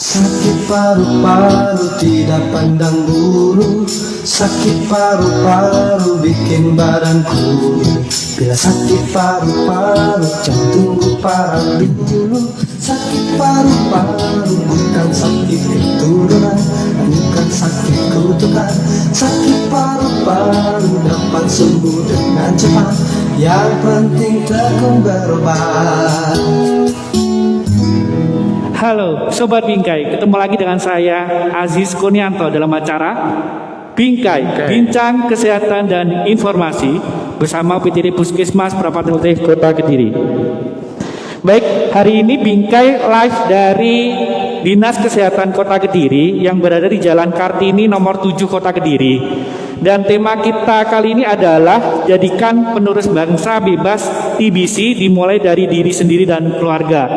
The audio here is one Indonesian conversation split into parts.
Sakit paru-paru tidak pandang bulu, sakit paru-paru bikin badan kurus. Bila sakit paru-paru jangan tunggu parah dulu. Sakit paru-paru bukan sakit keturunan, bukan sakit kutukan. Sakit paru-paru dapat sembuh dengan cepat, yang penting tekun berobat. Halo Sobat Bingkai, ketemu lagi dengan saya Aziz Kurnianto dalam acara Bingkai, Bincang Kesehatan dan Informasi bersama PTD Puskesmas Prapat Kota Kediri. Baik, hari ini Bingkai live dari Dinas Kesehatan Kota Kediri yang berada di Jalan Kartini nomor 7 Kota Kediri. Dan tema kita kali ini adalah jadikan penerus bangsa bebas TBC dimulai dari diri sendiri dan keluarga.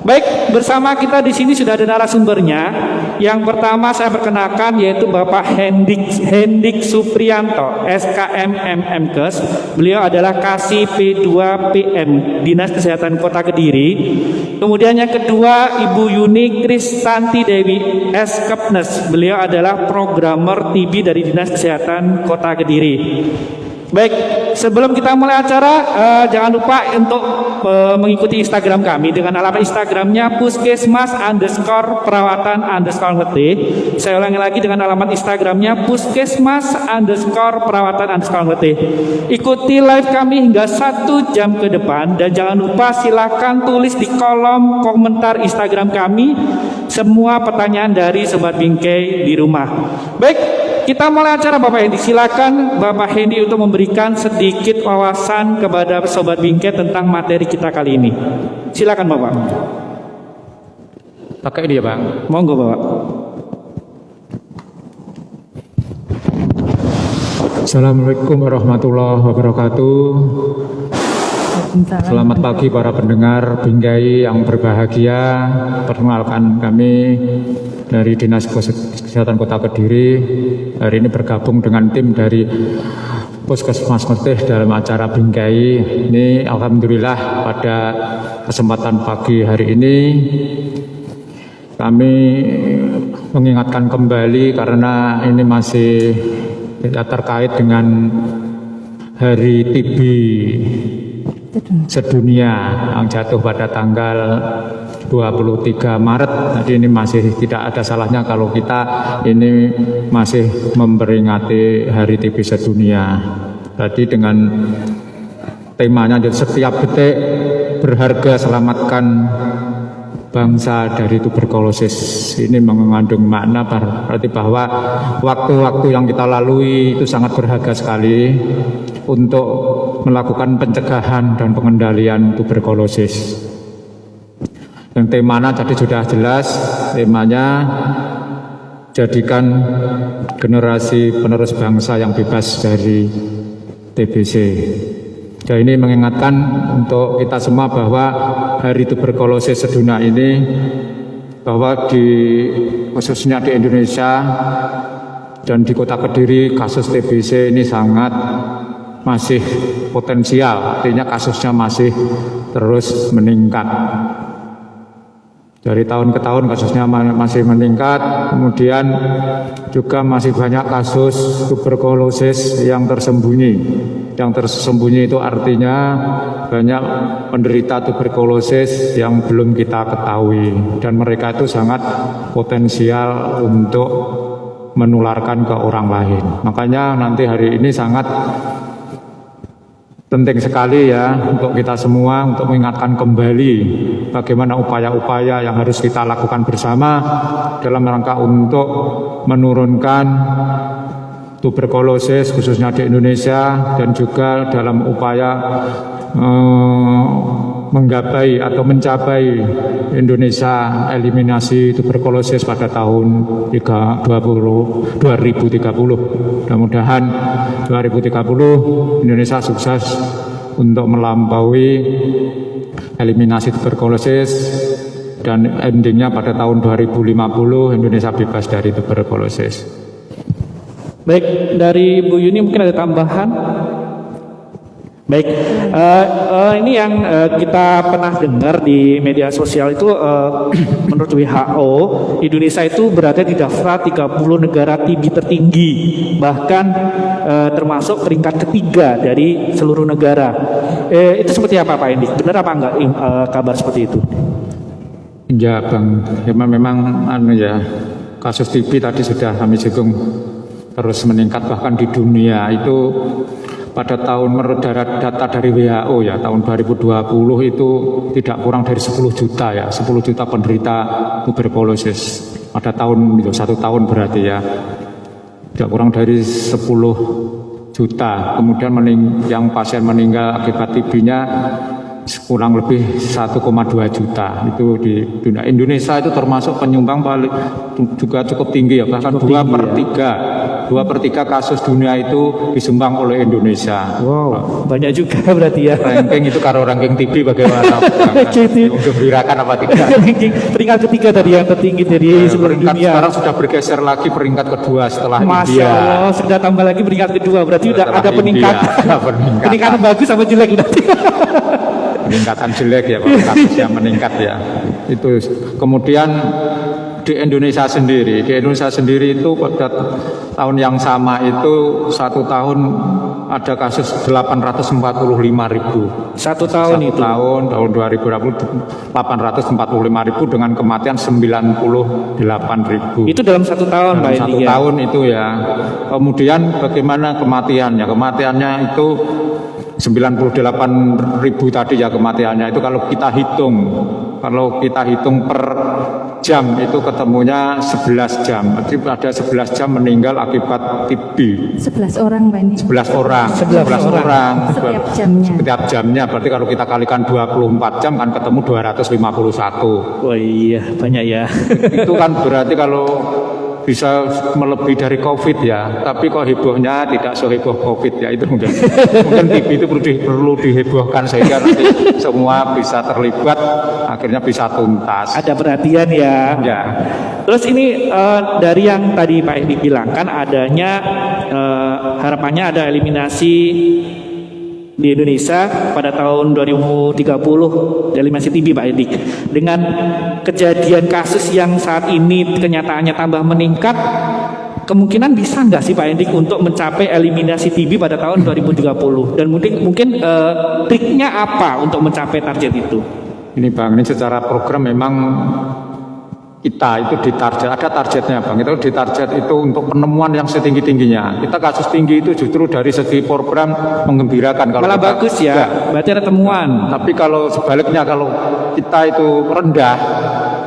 Baik, bersama kita di sini sudah ada narasumbernya. Yang pertama saya perkenalkan yaitu Bapak Hendik Supriyanto, SKM MMkes. Beliau adalah Kasih P2PM Dinas Kesehatan Kota Kediri. Kemudian yang kedua Ibu Yuni Kristanti Dewi, Skepnes. Beliau adalah programmer TB dari Dinas Kesehatan Kota Kediri. Baik, sebelum kita mulai acara, jangan lupa untuk mengikuti Instagram kami dengan alamat Instagramnya puskesmas_perawatan_lt. Saya ulangi lagi dengan alamat Instagramnya puskesmas_perawatan_lt. Ikuti live kami hingga 1 jam ke depan dan jangan lupa silakan tulis di kolom komentar Instagram kami semua pertanyaan dari Sobat Bingkai di rumah. Baik, kita mulai acara Bapak Hendi. Silakan Bapak Hendi untuk memberikan sedikit wawasan kepada Sobat Bingkai tentang materi kita kali ini. Silakan Bapak. Pakai ini ya Bang. Monggo Bapak. Assalamualaikum warahmatullahi wabarakatuh. Selamat pagi para pendengar Bingkai yang berbahagia. Perkenalkan kami dari Dinas Kesehatan Kota Kediri. Hari ini bergabung dengan tim dari Puskesmas Ngetih dalam acara Bingkai. Ini alhamdulillah pada kesempatan pagi hari ini kami mengingatkan kembali karena ini masih terkait dengan Hari TB sedunia yang jatuh pada tanggal 23 Maret. Jadi ini masih tidak ada salahnya kalau kita ini masih memperingati Hari TB sedunia. Jadi dengan temanya setiap detik berharga, selamatkan bangsa dari tuberkulosis. Ini mengandung makna berarti bahwa waktu-waktu yang kita lalui itu sangat berharga sekali untuk melakukan pencegahan dan pengendalian tuberkulosis. Yang temanya tadi sudah jelas, temanya jadikan generasi penerus bangsa yang bebas dari TBC. Dan ini mengingatkan untuk kita semua bahwa Hari Tuberkulosis Sedunia ini, bahwa khususnya di Indonesia dan di Kota Kediri kasus TBC ini sangat masih potensial, artinya kasusnya masih terus meningkat. Dari tahun ke tahun kasusnya masih meningkat, kemudian juga masih banyak kasus tuberkulosis yang tersembunyi. Yang tersembunyi itu artinya banyak penderita tuberkulosis yang belum kita ketahui, dan mereka itu sangat potensial untuk menularkan ke orang lain. Makanya nanti hari ini sangat penting sekali ya untuk kita semua untuk mengingatkan kembali bagaimana upaya-upaya yang harus kita lakukan bersama dalam rangka untuk menurunkan tuberkulosis khususnya di Indonesia, dan juga dalam upaya menggapai atau mencapai Indonesia eliminasi tuberkulosis pada tahun 2030. Mudah-mudahan 2030 Indonesia sukses untuk melampaui eliminasi tuberkulosis, dan endingnya pada tahun 2050 Indonesia bebas dari tuberkulosis. Baik, dari Bu Yuni mungkin ada tambahan? Baik, ini yang kita pernah dengar di media sosial itu menurut WHO Indonesia itu berada di daftar 30 negara TB tertinggi, bahkan termasuk peringkat ketiga dari seluruh negara. Itu seperti apa Pak Endi? Benar apa enggak kabar seperti itu? Ya Bang, memang kasus TB tadi sudah kami singgung terus meningkat, bahkan di dunia itu pada tahun menurut data dari WHO ya tahun 2020 itu tidak kurang dari 10 juta ya, 10 juta penderita tuberkulosis pada tahun itu 1 tahun berarti ya, tidak kurang dari 10 juta. Kemudian yang pasien meninggal akibat TB-nya kurang lebih 1,2 juta. Itu di dunia. Indonesia itu termasuk penyumbang paling juga cukup tinggi ya, bahkan 2/3 kasus dunia itu disumbang oleh Indonesia. Wow, banyak juga berarti ya. Ranking itu kalau ranking TB bagaimana? Gembirakan apa tidak? Peringkat ketiga tadi yang tertinggi dari seluruh dunia. Sekarang sudah bergeser lagi peringkat kedua setelah Masya India. Allah, sudah tambah lagi peringkat kedua. Berarti udah ada peningkatan. Peningkatan bagus sama jelek berarti. Peningkatan jelek ya, kasus yang meningkat ya. Itu kemudian di Indonesia sendiri itu pada tahun yang sama itu 1 tahun ada kasus 845.000. Satu tahun itu. Tahun 2020 845.000 dengan kematian 98.000. Itu dalam 1 tahun Pak Dalam 1 Endi, tahun itu ya. Kemudian bagaimana kematiannya? Kematiannya itu 98.000 tadi ya kematiannya itu kalau kita hitung per jam itu ketemunya 11 jam. Jadi ada 11 jam meninggal akibat TB. 11 orang Pak Endi. 11 orang. Setiap jamnya. Setiap jamnya berarti kalau kita kalikan 24 jam kan ketemu 251. Oh iya, banyak ya. Itu kan berarti kalau bisa melebihi dari COVID ya, tapi kok hebohnya tidak seheboh COVID ya, itu mungkin TB itu perlu dihebohkan sehingga nanti semua bisa terlibat, akhirnya bisa tuntas. Ada perhatian ya. Ya. Terus ini dari yang tadi Pak Endi bilang kan adanya harapannya ada eliminasi di Indonesia pada tahun 2030 eliminasi TB Pak Endi. Dengan kejadian kasus yang saat ini kenyataannya tambah meningkat, kemungkinan bisa nggak sih Pak Endi untuk mencapai eliminasi TB pada tahun 2030? Dan mungkin triknya apa untuk mencapai target itu? Ini Bang, ini secara program memang kita itu ditarget, ada targetnya Bang, itu ditarget itu untuk penemuan yang setinggi-tingginya. Kita kasus tinggi itu justru dari segi program menggembirakan. Kalau malah kita, bagus ya, berarti ada temuan. Tapi kalau sebaliknya, kalau kita itu rendah,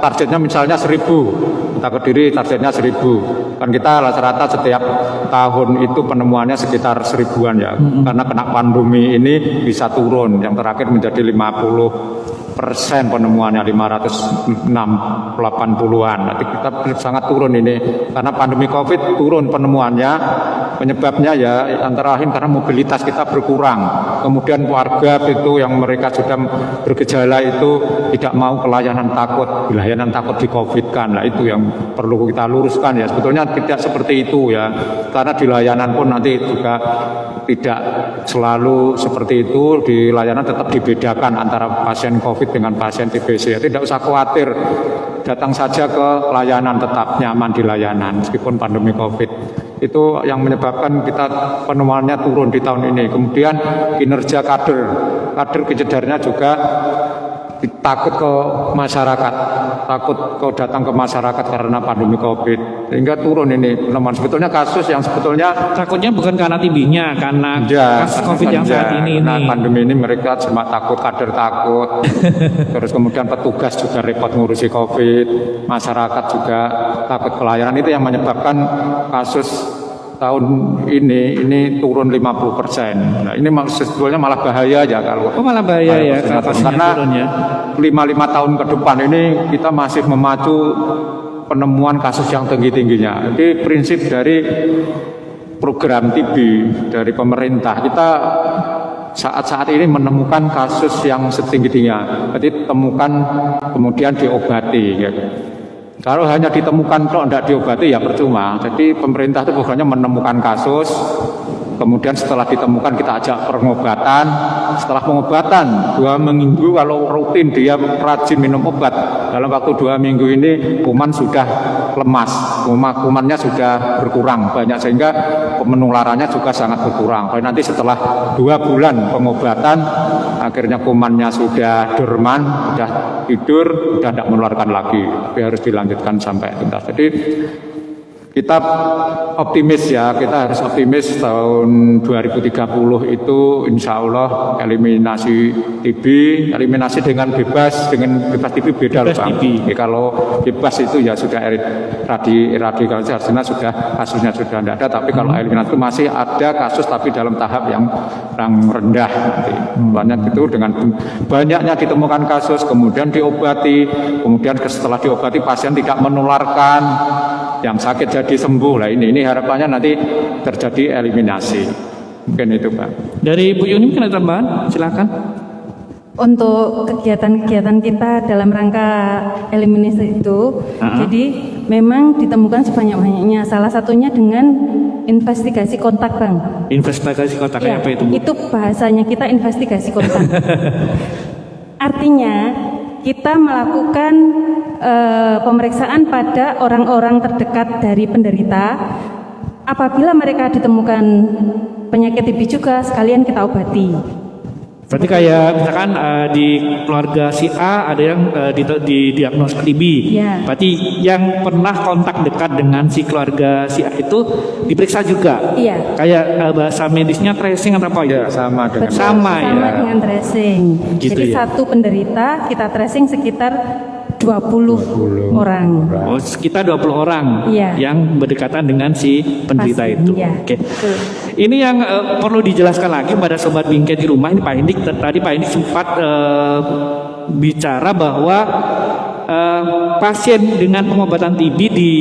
targetnya misalnya 1.000, kita ke diri targetnya 1.000. Kan kita rata-rata setiap tahun itu penemuannya sekitar 1.000-an ya. Karena kena pandemi ini bisa turun, yang terakhir menjadi 50% penemuannya 580-an. Nanti kita sangat turun ini karena pandemi COVID turun penemuannya. Penyebabnya ya antara lain karena mobilitas kita berkurang. Kemudian warga itu yang mereka sudah bergejala itu tidak mau ke layanan takut di COVID kan. Nah itu yang perlu kita luruskan ya. Sebetulnya tidak seperti itu ya. Karena di layanan pun nanti juga tidak selalu seperti itu. Di layanan tetap dibedakan antara pasien COVID dengan pasien TBC. Tidak usah khawatir, datang saja ke layanan, tetap nyaman di layanan meskipun pandemi COVID. Itu yang menyebabkan kita penemuannya turun di tahun ini. Kemudian kinerja kader kejedarnya juga takut ke masyarakat, datang ke masyarakat karena pandemi COVID, sehingga turun ini penemuan. Sebetulnya kasus yang sebetulnya takutnya bukan karena TB-nya, karena kasus COVID yang saat ini. Nah, pandemi ini mereka cuma takut, kader takut, terus kemudian petugas juga repot ngurusi COVID, masyarakat juga takut pelayanan. Itu yang menyebabkan kasus tahun ini turun 50%. Nah, ini sebetulnya malah bahaya ya kalau. Oh, malah bahaya ya karena turun ya. 5 tahun ke depan ini kita masih memacu penemuan kasus yang tinggi-tingginya. Jadi prinsip dari program TB dari pemerintah, kita saat-saat ini menemukan kasus yang setinggi-tingginya. Jadi temukan kemudian diobati ya. Kalau hanya ditemukan kok tidak diobati ya percuma. Jadi pemerintah itu bukannya menemukan kasus, Kemudian setelah ditemukan kita ajak pengobatan. Setelah pengobatan 2 minggu kalau rutin dia rajin minum obat, dalam waktu 2 minggu ini kuman sudah lemas, kumannya sudah berkurang banyak sehingga penularannya juga sangat berkurang. Kalau nanti setelah 2 bulan pengobatan akhirnya kumannya sudah dorman, sudah tidur, sudah tidak menularkan lagi, tapi harus dilanjutkan sampai tuntas. Jadi kita optimis ya, kita harus optimis tahun 2030 itu insya Allah eliminasi TB, eliminasi dengan bebas TB beda loh Bang. Kalau bebas itu ya sudah eradikasi artinya sudah kasusnya sudah tidak ada, tapi kalau eliminasi itu masih ada kasus tapi dalam tahap yang rendah nanti. Banyak itu dengan banyaknya ditemukan kasus kemudian diobati, kemudian setelah diobati pasien tidak menularkan, yang sakit jadi sembuh. Lah ini harapannya nanti terjadi eliminasi. Mungkin itu Pak. Dari Bu Yuni mungkin ada tambahan? Silakan. Untuk kegiatan-kegiatan kita dalam rangka eliminasi itu, jadi memang ditemukan sebanyak-banyaknya. Salah satunya dengan investigasi kontak, Bang. Investigasi kontaknya apa itu, Bu? Itu bahasanya kita investigasi kontak. Artinya kita melakukan pemeriksaan pada orang-orang terdekat dari penderita. Apabila mereka ditemukan penyakit TB juga, sekalian kita obati. Berarti kayak misalkan di keluarga si A ada yang didiagnosis TB. Ya. Berarti yang pernah kontak dekat dengan si keluarga si A itu diperiksa juga. Iya. Kayak bahasa medisnya tracing atau apa ya? Sama dengan Betul, sama ya. dengan tracing. Gitu Jadi ya. satu penderita kita tracing sekitar 20 orang. Oh, sekitar 20 orang Iya. yang berdekatan dengan si penderita Pasien, itu. iya. Oke. Betul. Ini yang perlu dijelaskan lagi pada sobat bingkai di rumah. Ini Pak Indik tadi Pak Indik sempat bicara bahwa pasien dengan pengobatan TB di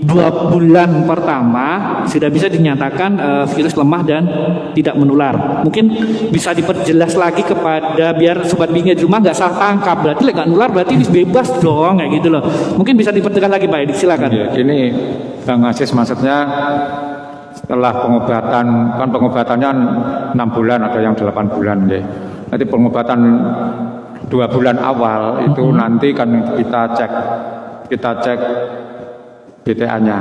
2 bulan pertama sudah bisa dinyatakan virus lemah dan tidak menular. Mungkin bisa diperjelas lagi kepada biar sobat bingkai di rumah nggak salah tangkap. Berarti nggak nular berarti ini bebas dong kayak gitu loh. Mungkin bisa dipertegas lagi Pak Indik, silakan. Ya, ini Bang Aziz maksudnya setelah pengobatan, kan pengobatannya 6 bulan, ada yang 8 bulan deh. Nanti pengobatan 2 bulan awal itu nanti kan kita cek BTA-nya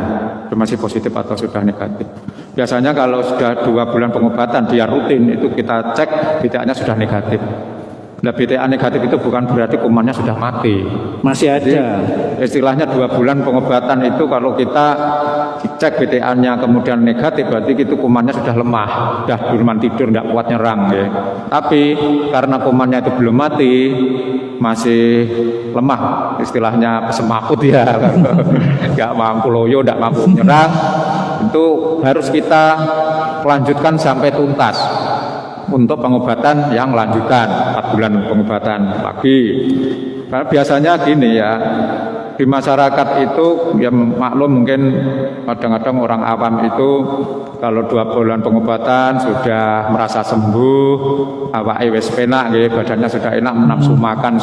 masih positif atau sudah negatif. Biasanya kalau sudah 2 bulan pengobatan dia rutin itu kita cek BTA-nya sudah negatif. Nah, BTA negatif itu bukan berarti kumannya sudah mati. Masih Jadi, ada. istilahnya 2 bulan pengobatan itu kalau kita cek BTA-nya kemudian negatif berarti itu kumannya sudah lemah, sudah dorman tidur, tidak kuat nyerang ya. Tapi karena kumannya itu belum mati, masih lemah, istilahnya semaput ya, nggak mampu loyo, nggak mampu nyerang, itu harus kita lanjutkan sampai tuntas. Untuk pengobatan yang lanjutan 4 bulan pengobatan lagi. Karena biasanya gini ya, di masyarakat itu ya maklum mungkin kadang-kadang orang awam itu kalau 2 bulan pengobatan sudah merasa sembuh, awake wis penak nggih, badannya sudah enak, nafsu makan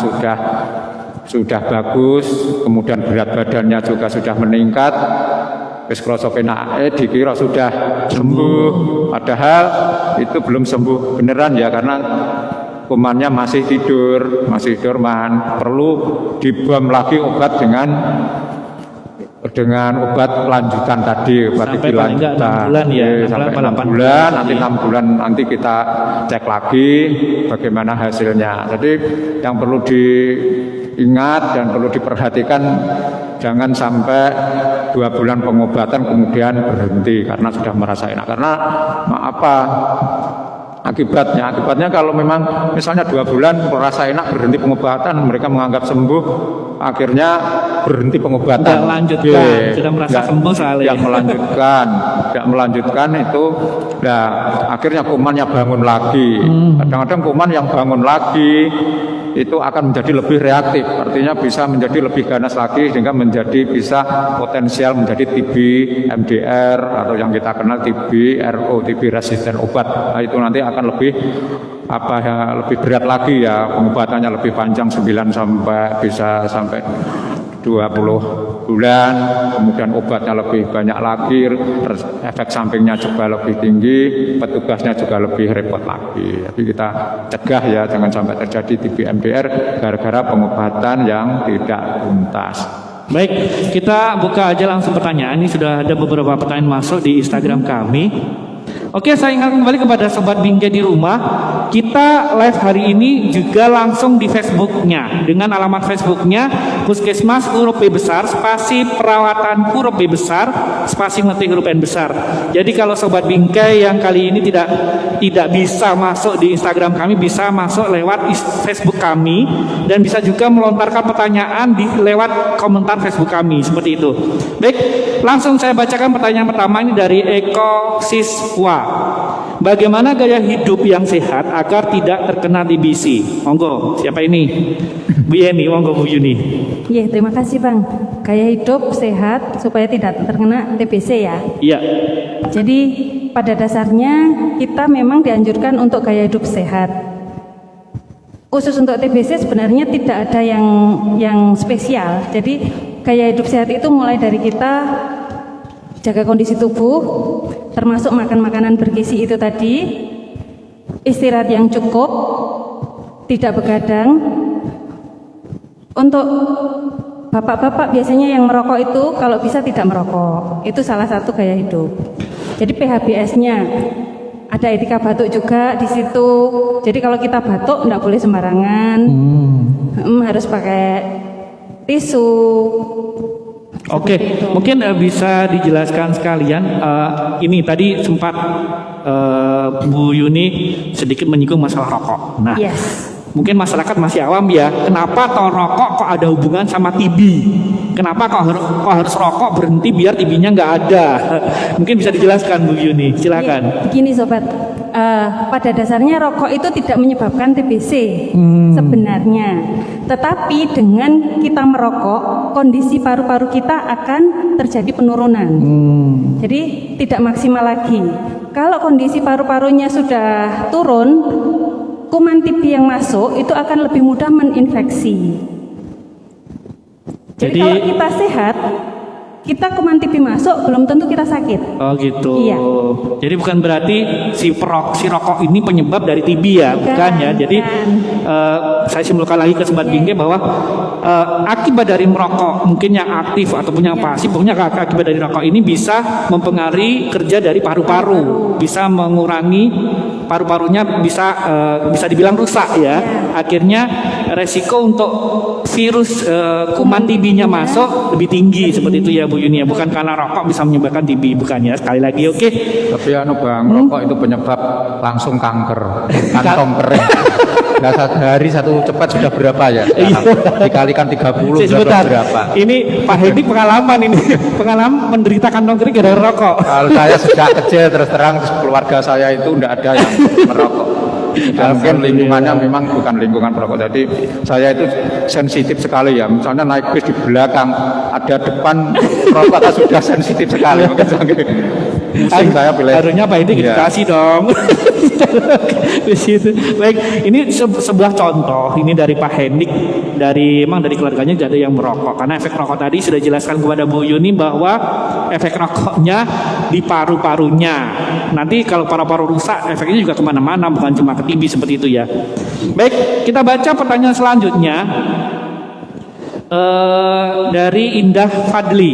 sudah bagus, kemudian berat badannya juga sudah meningkat. Wis krasa penak dikira sudah sembuh, padahal itu belum sembuh beneran ya, karena kumannya masih tidur, masih dorman. Perlu dibom lagi obat dengan obat lanjutan tadi, obat Sampai paling enggak 6 bulan ya, sampai 6 6 bulan, nanti 6 bulan nanti kita cek lagi bagaimana hasilnya. Jadi yang perlu diingat dan perlu diperhatikan, jangan sampai 2 bulan pengobatan kemudian berhenti karena sudah merasa enak. Karena apa akibatnya kalau memang misalnya 2 bulan merasa enak berhenti pengobatan, mereka menganggap sembuh, akhirnya berhenti pengobatan. Tidak lanjutkan, sudah merasa sembuh soalnya. Yang melanjutkan itu, nah akhirnya kumannya bangun lagi. Kadang-kadang kuman yang bangun lagi itu akan menjadi lebih reaktif, artinya bisa menjadi lebih ganas lagi sehingga menjadi bisa potensial menjadi TB MDR atau yang kita kenal TB RO, TB resisten obat. Nah, itu nanti akan lebih lebih berat lagi ya, pengobatannya lebih panjang 9 sampai 20 bulan, kemudian obatnya lebih banyak lagi, terus efek sampingnya juga lebih tinggi, petugasnya juga lebih repot lagi. Jadi kita cegah ya, jangan sampai terjadi TB MDR gara-gara pengobatan yang tidak tuntas. Baik, kita buka aja langsung pertanyaan. Ini sudah ada beberapa pertanyaan masuk di Instagram kami. Oke, saya ingatkan kembali kepada Sobat Bingkai di rumah. Kita live hari ini juga langsung di Facebooknya. Dengan alamat Facebooknya Puskesmas huruf B besar, spasi perawatan huruf B besar, spasi ngetik huruf N besar. Jadi kalau Sobat Bingkai yang kali ini tidak bisa masuk di Instagram kami, bisa masuk lewat Facebook kami. Dan bisa juga melontarkan pertanyaan lewat komentar Facebook kami. Seperti itu. Baik, langsung saya bacakan pertanyaan pertama ini dari Eko Siswa. Bagaimana gaya hidup yang sehat agar tidak terkena TBC? Monggo, siapa ini? Bu Yeni, monggo Bu Yuni. Iya, terima kasih Bang. Gaya hidup sehat supaya tidak terkena TBC ya. Iya. Jadi pada dasarnya kita memang dianjurkan untuk gaya hidup sehat. Khusus untuk TBC sebenarnya tidak ada yang spesial. Jadi gaya hidup sehat itu mulai dari kita jaga kondisi tubuh, termasuk makan makanan bergizi itu tadi, istirahat yang cukup, tidak begadang. Untuk bapak-bapak biasanya yang merokok itu kalau bisa tidak merokok, itu salah satu gaya hidup. Jadi PHBS-nya ada etika batuk juga di situ. Jadi kalau kita batuk tidak boleh sembarangan, harus pakai tisu. Oke, mungkin bisa dijelaskan sekalian. Ini tadi sempat Bu Yuni sedikit menyinggung masalah rokok. Nah, Yes. mungkin masyarakat masih awam ya. Kenapa toh rokok kok ada hubungan sama TB? Kenapa kok harus rokok berhenti biar TB-nya nggak ada? Mungkin bisa dijelaskan Bu Yuni. Silakan. Begini sobat, pada dasarnya rokok itu tidak menyebabkan TBC sebenarnya. Tetapi dengan kita merokok, kondisi paru-paru kita akan terjadi penurunan. Jadi tidak maksimal lagi. Kalau kondisi paru-parunya sudah turun, kuman TB yang masuk itu akan lebih mudah meninfeksi. Jadi kalau kita sehat, kita kuman TB masuk belum tentu kita sakit. Oh gitu. Iya. Jadi bukan berarti si rokok ini penyebab dari TB ya, bukan ya. Jadi saya simpulkan lagi ke Sobat Bingkai bahwa akibat dari merokok mungkin yang aktif ataupun yang pasif, pokoknya akibat dari rokok ini bisa mempengaruhi kerja dari paru-paru, bisa mengurangi paru-parunya, bisa dibilang rusak ya. Akhirnya resiko untuk virus kuman TB-nya masuk lebih tinggi seperti itu ya Bu Yuni ya. Bukan karena rokok bisa menyebabkan TB, bukan ya. Sekali lagi oke. Tapi Bang, rokok itu penyebab langsung kanker, kantong kering. Nah, sehari satu cepat sudah berapa ya? Dikalikan 30 sudah berapa? Ini Pak Hedi pengalaman ini. Pengalaman menderita kantong kering gara-gara rokok. Kalau saya sejak kecil terus terang keluarga saya itu tidak ada yang merokok. Dan mungkin lingkungannya memang bukan lingkungan perokok. Jadi saya itu sensitif sekali ya. Misalnya naik bis di belakang ada depan rokok sudah sensitif sekali. Pusing saya pilih. Harusnya Pak Hedi dikasih dong. Di situ. Baik, ini sebuah contoh ini dari Pak Hendik, dari keluarganya ada yang merokok. Karena efek rokok tadi sudah jelaskan kepada Bu Yuni bahwa efek rokoknya di paru-parunya. Nanti kalau paru-paru rusak, efeknya juga kemana-mana, bukan cuma ke TB seperti itu ya. Baik, kita baca pertanyaan selanjutnya dari Indah Fadli.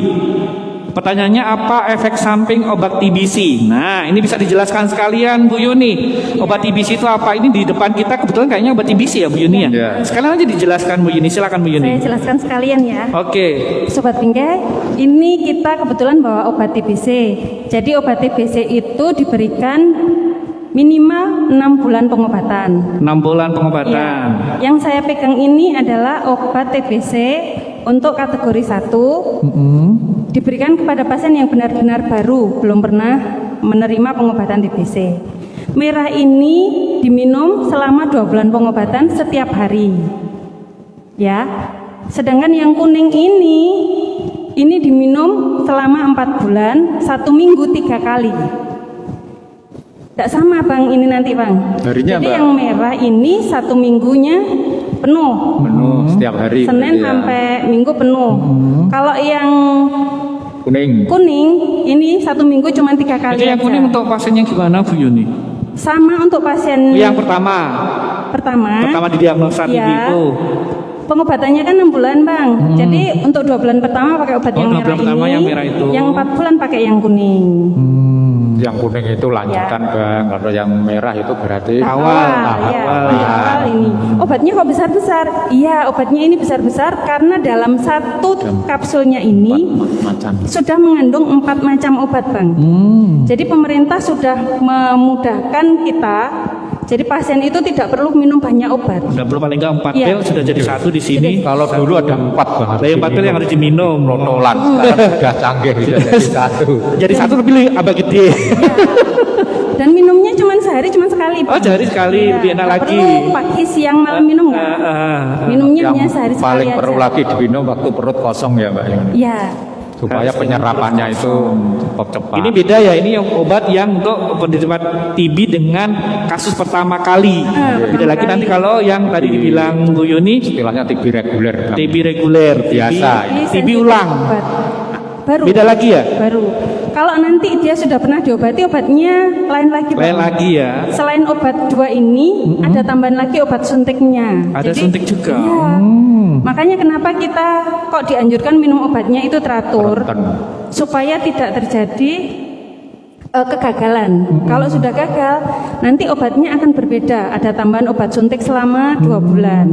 Pertanyaannya, apa efek samping obat TBC? Nah, ini bisa dijelaskan sekalian Bu Yuni. Obat TBC itu apa? Ini di depan kita kebetulan kayaknya obat TBC ya Bu Yuni ya? Ya. Sekalian aja dijelaskan Bu Yuni, silakan Bu Yuni. Saya jelaskan sekalian ya. Oke. Sobat Bingkai, ini kita kebetulan bawa obat TBC. Jadi obat TBC itu diberikan minimal 6 bulan pengobatan. 6 bulan pengobatan. Ya. Yang saya pegang ini adalah obat TBC untuk kategori 1. Diberikan kepada pasien yang benar-benar baru, belum pernah menerima pengobatan TBC. Merah ini diminum selama 2 bulan pengobatan setiap hari. Ya. Sedangkan yang kuning ini diminum selama 4 bulan, 1 minggu 3 kali. Tidak sama Bang, ini nanti Bang. Harinya, Jadi Mbak? yang merah ini 1 minggunya penuh. Penuh setiap hari. Senin gitu ya. sampai Minggu penuh. Kalau yang kuning ini 1 minggu cuma 3 kali Itu yang aja. kuning untuk pasiennya gimana Bu Yuni? Sama untuk pasien Yang pertama didiagnosa TB ya, itu. pengobatannya kan 6 bulan Bang. Jadi untuk 2 bulan pertama pakai obat yang 2 merah bulan pertama ini, yang merah itu. yang 4 bulan pakai yang kuning. Yang kuning itu lanjutan Bang. Kalau yang merah itu berarti Awal ini. Obatnya kok besar-besar? Iya, obatnya ini besar-besar karena dalam satu kapsulnya ini macam. sudah mengandung 4 macam obat Bang. Jadi pemerintah sudah memudahkan kita. Jadi pasien itu tidak perlu minum banyak obat. Udah perlu paling enggak 4 Iya. pil sudah jadi 1 di sini. Kalau dulu ada 4 Bang. Ada 4 pil yang harus diminum. Rotolan sekarang sudah canggih bisa jadi 1. Jadi 1 lebih agak gede. Dan minumnya cuma sehari cuma sekali. Oh, sehari sekali, lebih enak Nggak lagi. perlu pagi, siang, malam minum nggak? Minumnya Yang hanya sehari sekali paling aja. perlu lagi diminum waktu perut kosong ya Mbak. Iya. Supaya penyerapannya itu cepat. Ini beda ya, ini obat yang untuk penderita TB dengan kasus pertama kali. Beda lagi nanti kalau yang tadi dibilang Bu Yuni istilahnya TB reguler. Bang. TB reguler, Biasa. Ini TB sensitif ulang. obat. Baru. Beda lagi ya? Baru. Kalau nanti dia sudah pernah diobati, obatnya lain lagi. Pak. Lain lagi ya. Selain obat 2 ini, ada tambahan lagi obat suntiknya. Ada suntik juga. Iya. Makanya kenapa kita kok dianjurkan minum obatnya itu teratur, supaya tidak terjadi kegagalan. Kalau sudah gagal, nanti obatnya akan berbeda. Ada tambahan obat suntik selama 2 bulan.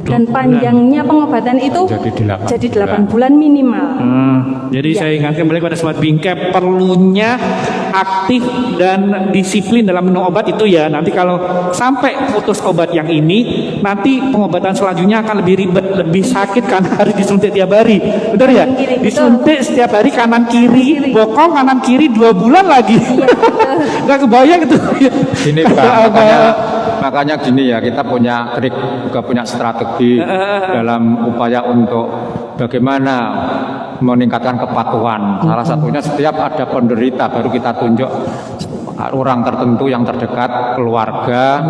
Dan panjangnya pengobatan itu Jadi 8 bulan minimal. Jadi saya ingatkan kembali pada Sobat Bingkai, perlunya aktif dan disiplin dalam minum obat itu ya. Nanti kalau sampai putus obat yang ini, nanti pengobatan selanjutnya akan lebih ribet, lebih sakit karena harus disuntik tiap hari. Benar ya? Kanan kiri, betul. Disuntik setiap hari kanan kiri, bokong kanan kiri 2 bulan lagi. Nggak kebayang itu. Ini Bang, makanya gini ya, kita punya trik, juga punya strategi dalam upaya untuk bagaimana meningkatkan kepatuhan. Salah satunya setiap ada penderita baru kita tunjuk orang tertentu yang terdekat, keluarga,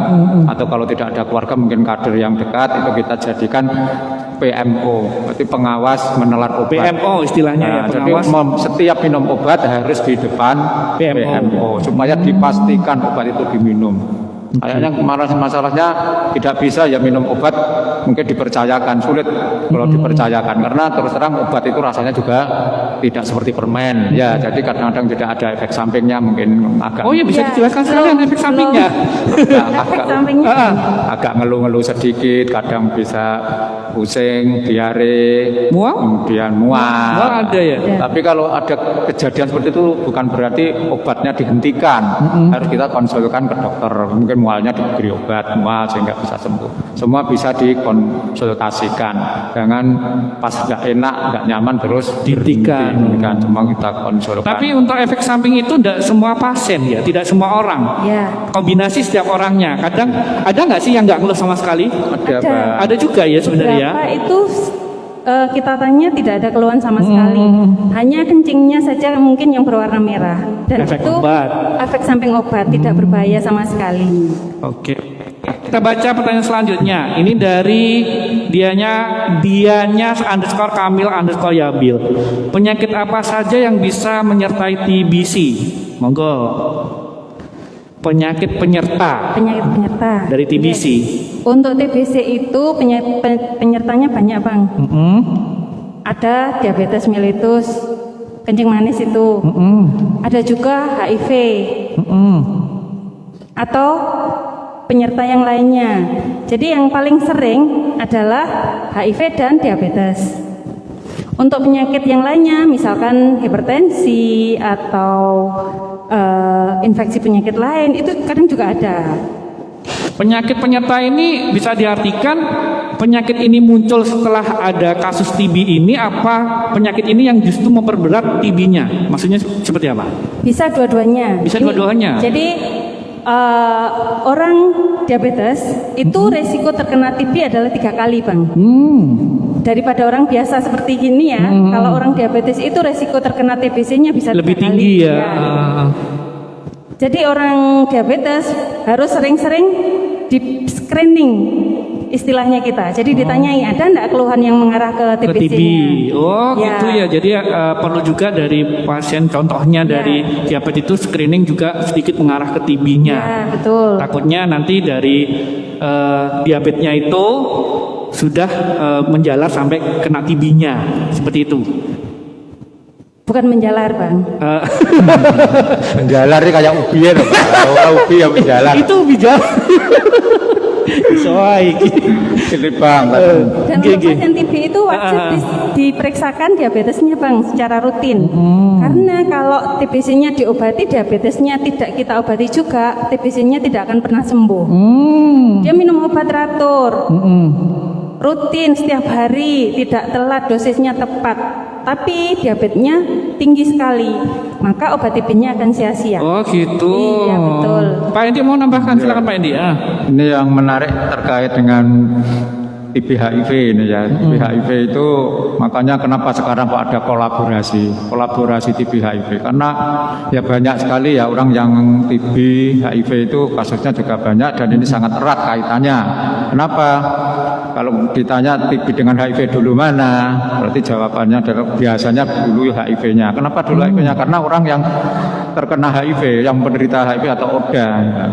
atau kalau tidak ada keluarga mungkin kader yang dekat, itu kita jadikan PMO, berarti pengawas menelan obat. PMO istilahnya ya, Jadi pengawas. setiap minum obat harus di depan PMO supaya dipastikan obat itu diminum. Kayaknya masalahnya tidak bisa ya minum obat, mungkin dipercayakan, sulit kalau dipercayakan karena terus terang obat itu rasanya juga tidak seperti permen ya, jadi kadang-kadang tidak ada efek sampingnya, mungkin agak Oh ya, bisa Ya, dijelaskan sekalian efek sampingnya. Efek sampingnya. agak ngeluh-ngeluh sedikit, kadang bisa pusing, diare, Mual? kemudian mual. Mual ada ya? Tapi kalau ada kejadian seperti itu bukan berarti obatnya dihentikan, harus kita konsulkan ke dokter. Mungkin mualnya diberi obat mual sehingga bisa sembuh. Semua bisa dikonsultasikan. Jangan pas nggak enak, nggak nyaman terus Dihentikan. dihentikan. Semua kita konsulkan. Tapi untuk efek samping itu tidak semua pasien ya, tidak semua orang. Ya. Kombinasi setiap orangnya. Kadang ada nggak sih yang nggak ngeluh sama sekali? ada, Ada. Pak. Ada juga ya sebenarnya. Berapa itu kita tanya tidak ada keluhan sama sekali. Hanya kencingnya saja mungkin yang berwarna merah. Dan Efek itu obat. efek samping obat, tidak berbahaya sama sekali. Oke. Kita baca pertanyaan selanjutnya. Ini dari dianya underscore Kamil underscore Yabil. Penyakit apa saja yang bisa menyertai TBC? Monggo. Penyakit penyerta Penyakit penyerta dari TBC. Untuk TBC itu penyertanya banyak Bang. Ada diabetes mellitus, kencing manis itu. Ada juga HIV. Atau penyerta yang lainnya. Jadi yang paling sering adalah HIV dan diabetes. Untuk penyakit yang lainnya, misalkan hipertensi atau infeksi penyakit lain, itu kadang juga ada. Penyakit penyerta ini bisa diartikan penyakit ini muncul setelah ada kasus TB ini, apa penyakit ini yang justru memperberat TB-nya? Maksudnya seperti apa? Bisa dua-duanya. Bisa dua-duanya. Jadi orang diabetes itu resiko terkena TB adalah 3 kali Bang. Daripada orang biasa seperti gini ya. Kalau orang diabetes itu resiko terkena TBC-nya bisa Lebih 3 tinggi kali. ya. Jadi orang diabetes harus sering-sering di screening istilahnya kita. Jadi ditanyai ada enggak keluhan yang mengarah ke Ke TB. TBC-nya? Oh Ya. gitu ya. Jadi perlu juga dari pasien contohnya dari diabetes itu screening juga sedikit mengarah ke TB-nya. Ya, betul. Takutnya nanti dari diabetesnya itu sudah menjalar sampai kena TB-nya. Seperti itu. Bukan menjalar, Bang. Menjalar ini kayak ubi ya, loh. Kalau ubi ya menjalar. Itu bijak. Soai. Ini Bang. Dan untuk pasien TB itu wajib diperiksakan diabetesnya, Bang, secara rutin. Karena kalau TBC-nya diobati, diabetesnya tidak kita obati juga, TBC-nya tidak akan pernah sembuh. Dia minum obat teratur, rutin setiap hari, tidak telat, dosisnya tepat. Tapi diabetesnya tinggi sekali, maka obat TB-nya akan sia-sia. Oh gitu. Iya, betul. Pak Endi mau nambahkan, silakan Pak Endi. Ini yang menarik terkait dengan TB HIV ini ya. TB HIV itu makanya kenapa sekarang kok ada kolaborasi TB HIV, karena ya banyak sekali ya orang yang TB HIV itu kasusnya juga banyak dan ini sangat erat kaitannya. Kenapa? Kalau ditanya TB dengan HIV dulu mana, berarti jawabannya adalah biasanya dulu HIV-nya. Kenapa dulu HIV-nya? Karena orang yang terkena HIV, yang menderita HIV atau ODA, ya.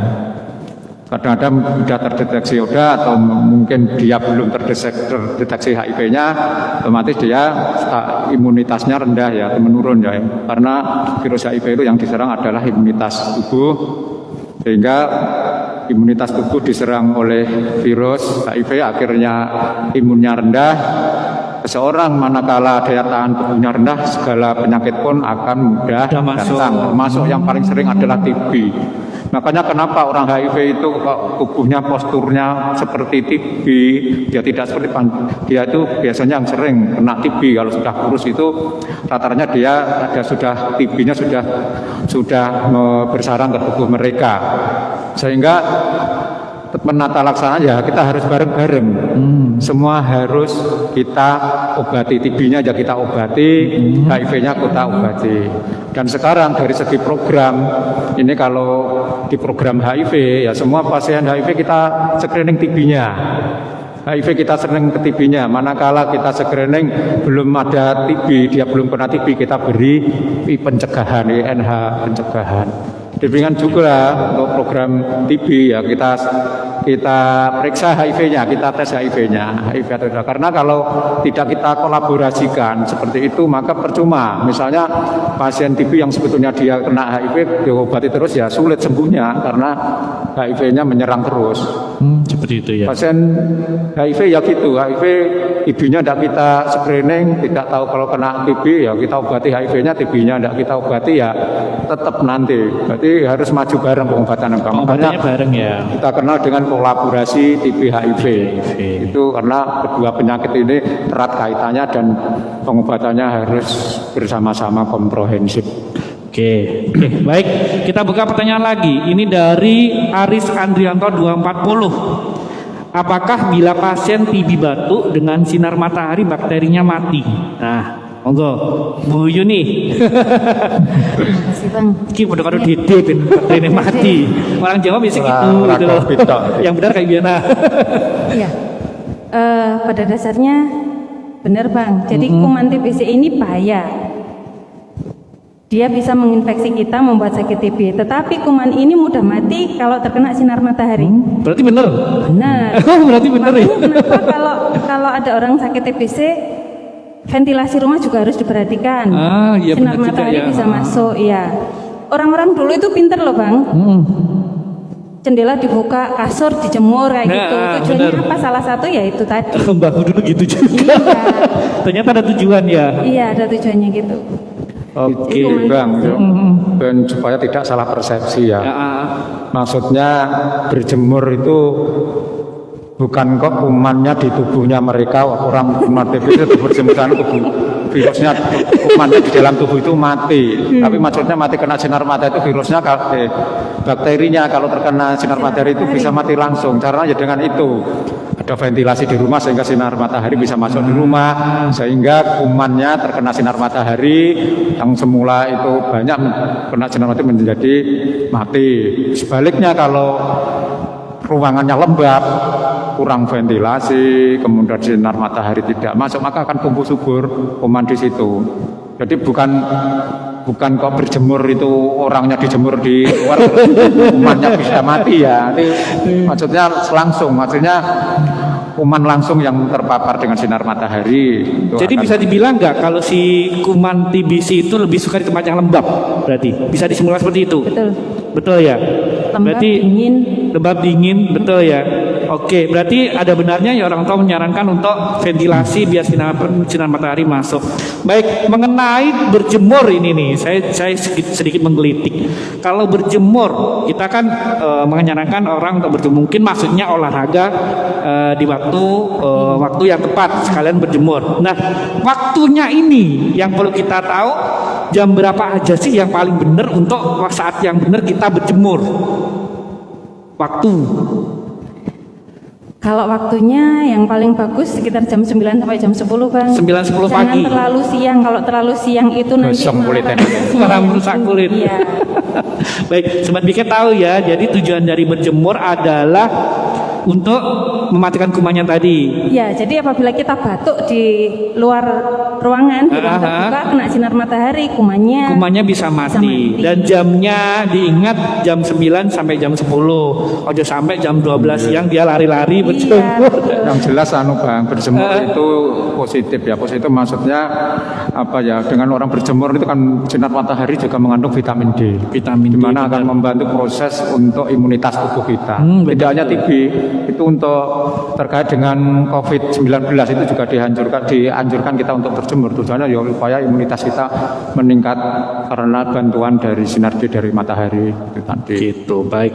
Kadang-kadang sudah terdeteksi ODA atau mungkin dia belum terdeteksi HIV-nya, otomatis dia imunitasnya rendah ya, menurun ya. Karena virus HIV itu yang diserang adalah imunitas tubuh, sehingga imunitas tubuh diserang oleh virus HIV, akhirnya imunnya rendah. Seseorang manakala daya tahan tubuhnya rendah, segala penyakit pun akan mudah datang. Termasuk yang paling sering adalah TB. Makanya kenapa orang HIV itu tubuhnya posturnya seperti TB, dia tidak seperti dia itu biasanya yang sering kena TB. Kalau sudah kurus itu rata-ratanya dia ada sudah TB-nya sudah bersarang ke tubuh mereka. Sehingga menata laksana ya kita harus bareng-bareng. Semua harus kita obati, TB-nya aja kita obati, HIV-nya kita obati. Dan sekarang dari segi program ini, kalau di program HIV ya semua pasien HIV kita screening TB-nya. HIV kita sering ke TB-nya. Manakala kita screening belum ada TB, dia belum kena TB, kita beri pencegahan, INH pencegahan. Demikian juga untuk program TB ya kita periksa HIV-nya, kita tes HIV-nya, HIV atau tidak. Karena kalau tidak kita kolaborasikan seperti itu maka percuma. Misalnya pasien TB yang sebetulnya dia kena HIV diobati terus ya sulit sembuhnya karena HIV-nya menyerang terus. Seperti itu ya. Pasien HIV ya gitu, HIV TB-nya tidak kita screening, tidak tahu kalau kena TB ya kita obati HIV-nya, TB-nya tidak kita obati ya tetap nanti. Berarti harus maju bareng pengobatan. Pengobatan bareng ya. Kita kenal dengan kolaborasi TB HIV. Itu karena kedua penyakit ini erat kaitannya dan pengobatannya harus bersama-sama komprehensif. Oke, baik. Kita buka pertanyaan lagi. Ini dari Aris Andrianto 240. Apakah bila pasien TB batuk dengan sinar matahari bakterinya mati? Nah, monggo Bu Yuni. Makasih, Bang. Iki udah karo dede ben bakterinya mati. Orang Jawa biasa gitu gitu loh. Yang benar kayak gimana? Iya. Pada dasarnya benar, Bang. Jadi kuman TBC ini bahaya. Dia bisa menginfeksi kita, membuat sakit TB. Tetapi kuman ini mudah mati kalau terkena sinar matahari. Berarti benar. Benar. Berarti benar ya. Kenapa kalau ada orang sakit TBC, ventilasi rumah juga harus diperhatikan. Iya, sinar benar juga matahari ya. bisa masuk, iya. Orang-orang dulu itu pinter loh, Bang. Jendela dibuka, kasur dijemur kayak gitu. Tujuannya benar. apa? Salah satu ya itu tadi. Bahu dulu gitu juga. Iya. Ternyata ada tujuan ya. Iya, ada tujuannya gitu. Oke. Bang, dan supaya tidak salah persepsi ya. Maksudnya berjemur itu bukan kok kumannya di tubuhnya mereka, orang kuman TB itu berjemur tubuh virusnya, kumannya di dalam tubuh itu mati. Tapi maksudnya mati kena sinar matahari itu virusnya, bakterinya kalau terkena sinar matahari itu bisa mati langsung. Caranya ya dengan itu. Ada ventilasi di rumah sehingga sinar matahari bisa masuk di rumah, sehingga kumannya terkena sinar matahari yang semula itu banyak kena sinar matahari menjadi mati. Sebaliknya kalau ruangannya lembab, kurang ventilasi, kemudian sinar matahari tidak masuk, maka akan tumbuh subur kuman di situ. Jadi bukan kok berjemur itu orangnya dijemur di luar kumannya bisa mati ya. Ini maksudnya kuman langsung yang terpapar dengan sinar matahari. Jadi bisa dibilang nggak kalau si kuman TBC itu lebih suka di tempat yang lembab, berarti bisa disimulasi seperti itu. Betul ya. Lembab, dingin. Lembab, dingin, betul ya. Oke, berarti ada benarnya ya orang tua menyarankan untuk ventilasi biar sinar matahari masuk. Baik, mengenai berjemur ini nih, saya sedikit menggelitik. Kalau berjemur, kita kan menyarankan orang untuk berjemur. Mungkin maksudnya olahraga di waktu yang tepat sekalian berjemur. Nah, waktunya ini yang perlu kita tahu, jam berapa aja sih yang paling benar untuk saat yang benar kita berjemur? Waktu. Kalau waktunya yang paling bagus sekitar jam 9 sampai jam 10, Bang. 9-10 pagi. Jangan terlalu siang. Kalau terlalu siang itu nanti gosong kulitnya. Malah merusak kulit. Iya. Baik, Sobat Biket tahu ya. Jadi tujuan dari berjemur adalah untuk mematikan kumannya tadi. Ya, jadi apabila kita batuk di luar ruangan, di ruang terbuka, kena sinar matahari, kumannya bisa mati. Dan jamnya diingat jam 9 sampai jam 10. Ojo sampai jam 12 siang dia lari-lari berjemur. Yang jelas Bang, berjemur itu positif ya. Positif maksudnya apa ya? Dengan orang berjemur itu kan sinar matahari juga mengandung vitamin D. Vitamin D, di mana akan membantu proses untuk imunitas tubuh kita. Tidak hanya TB, itu untuk terkait dengan COVID-19 itu juga dianjurkan kita untuk berjemur. Tujuannya ya supaya imunitas kita meningkat karena bantuan dari sinar D dari matahari itu tadi. Gitu, baik.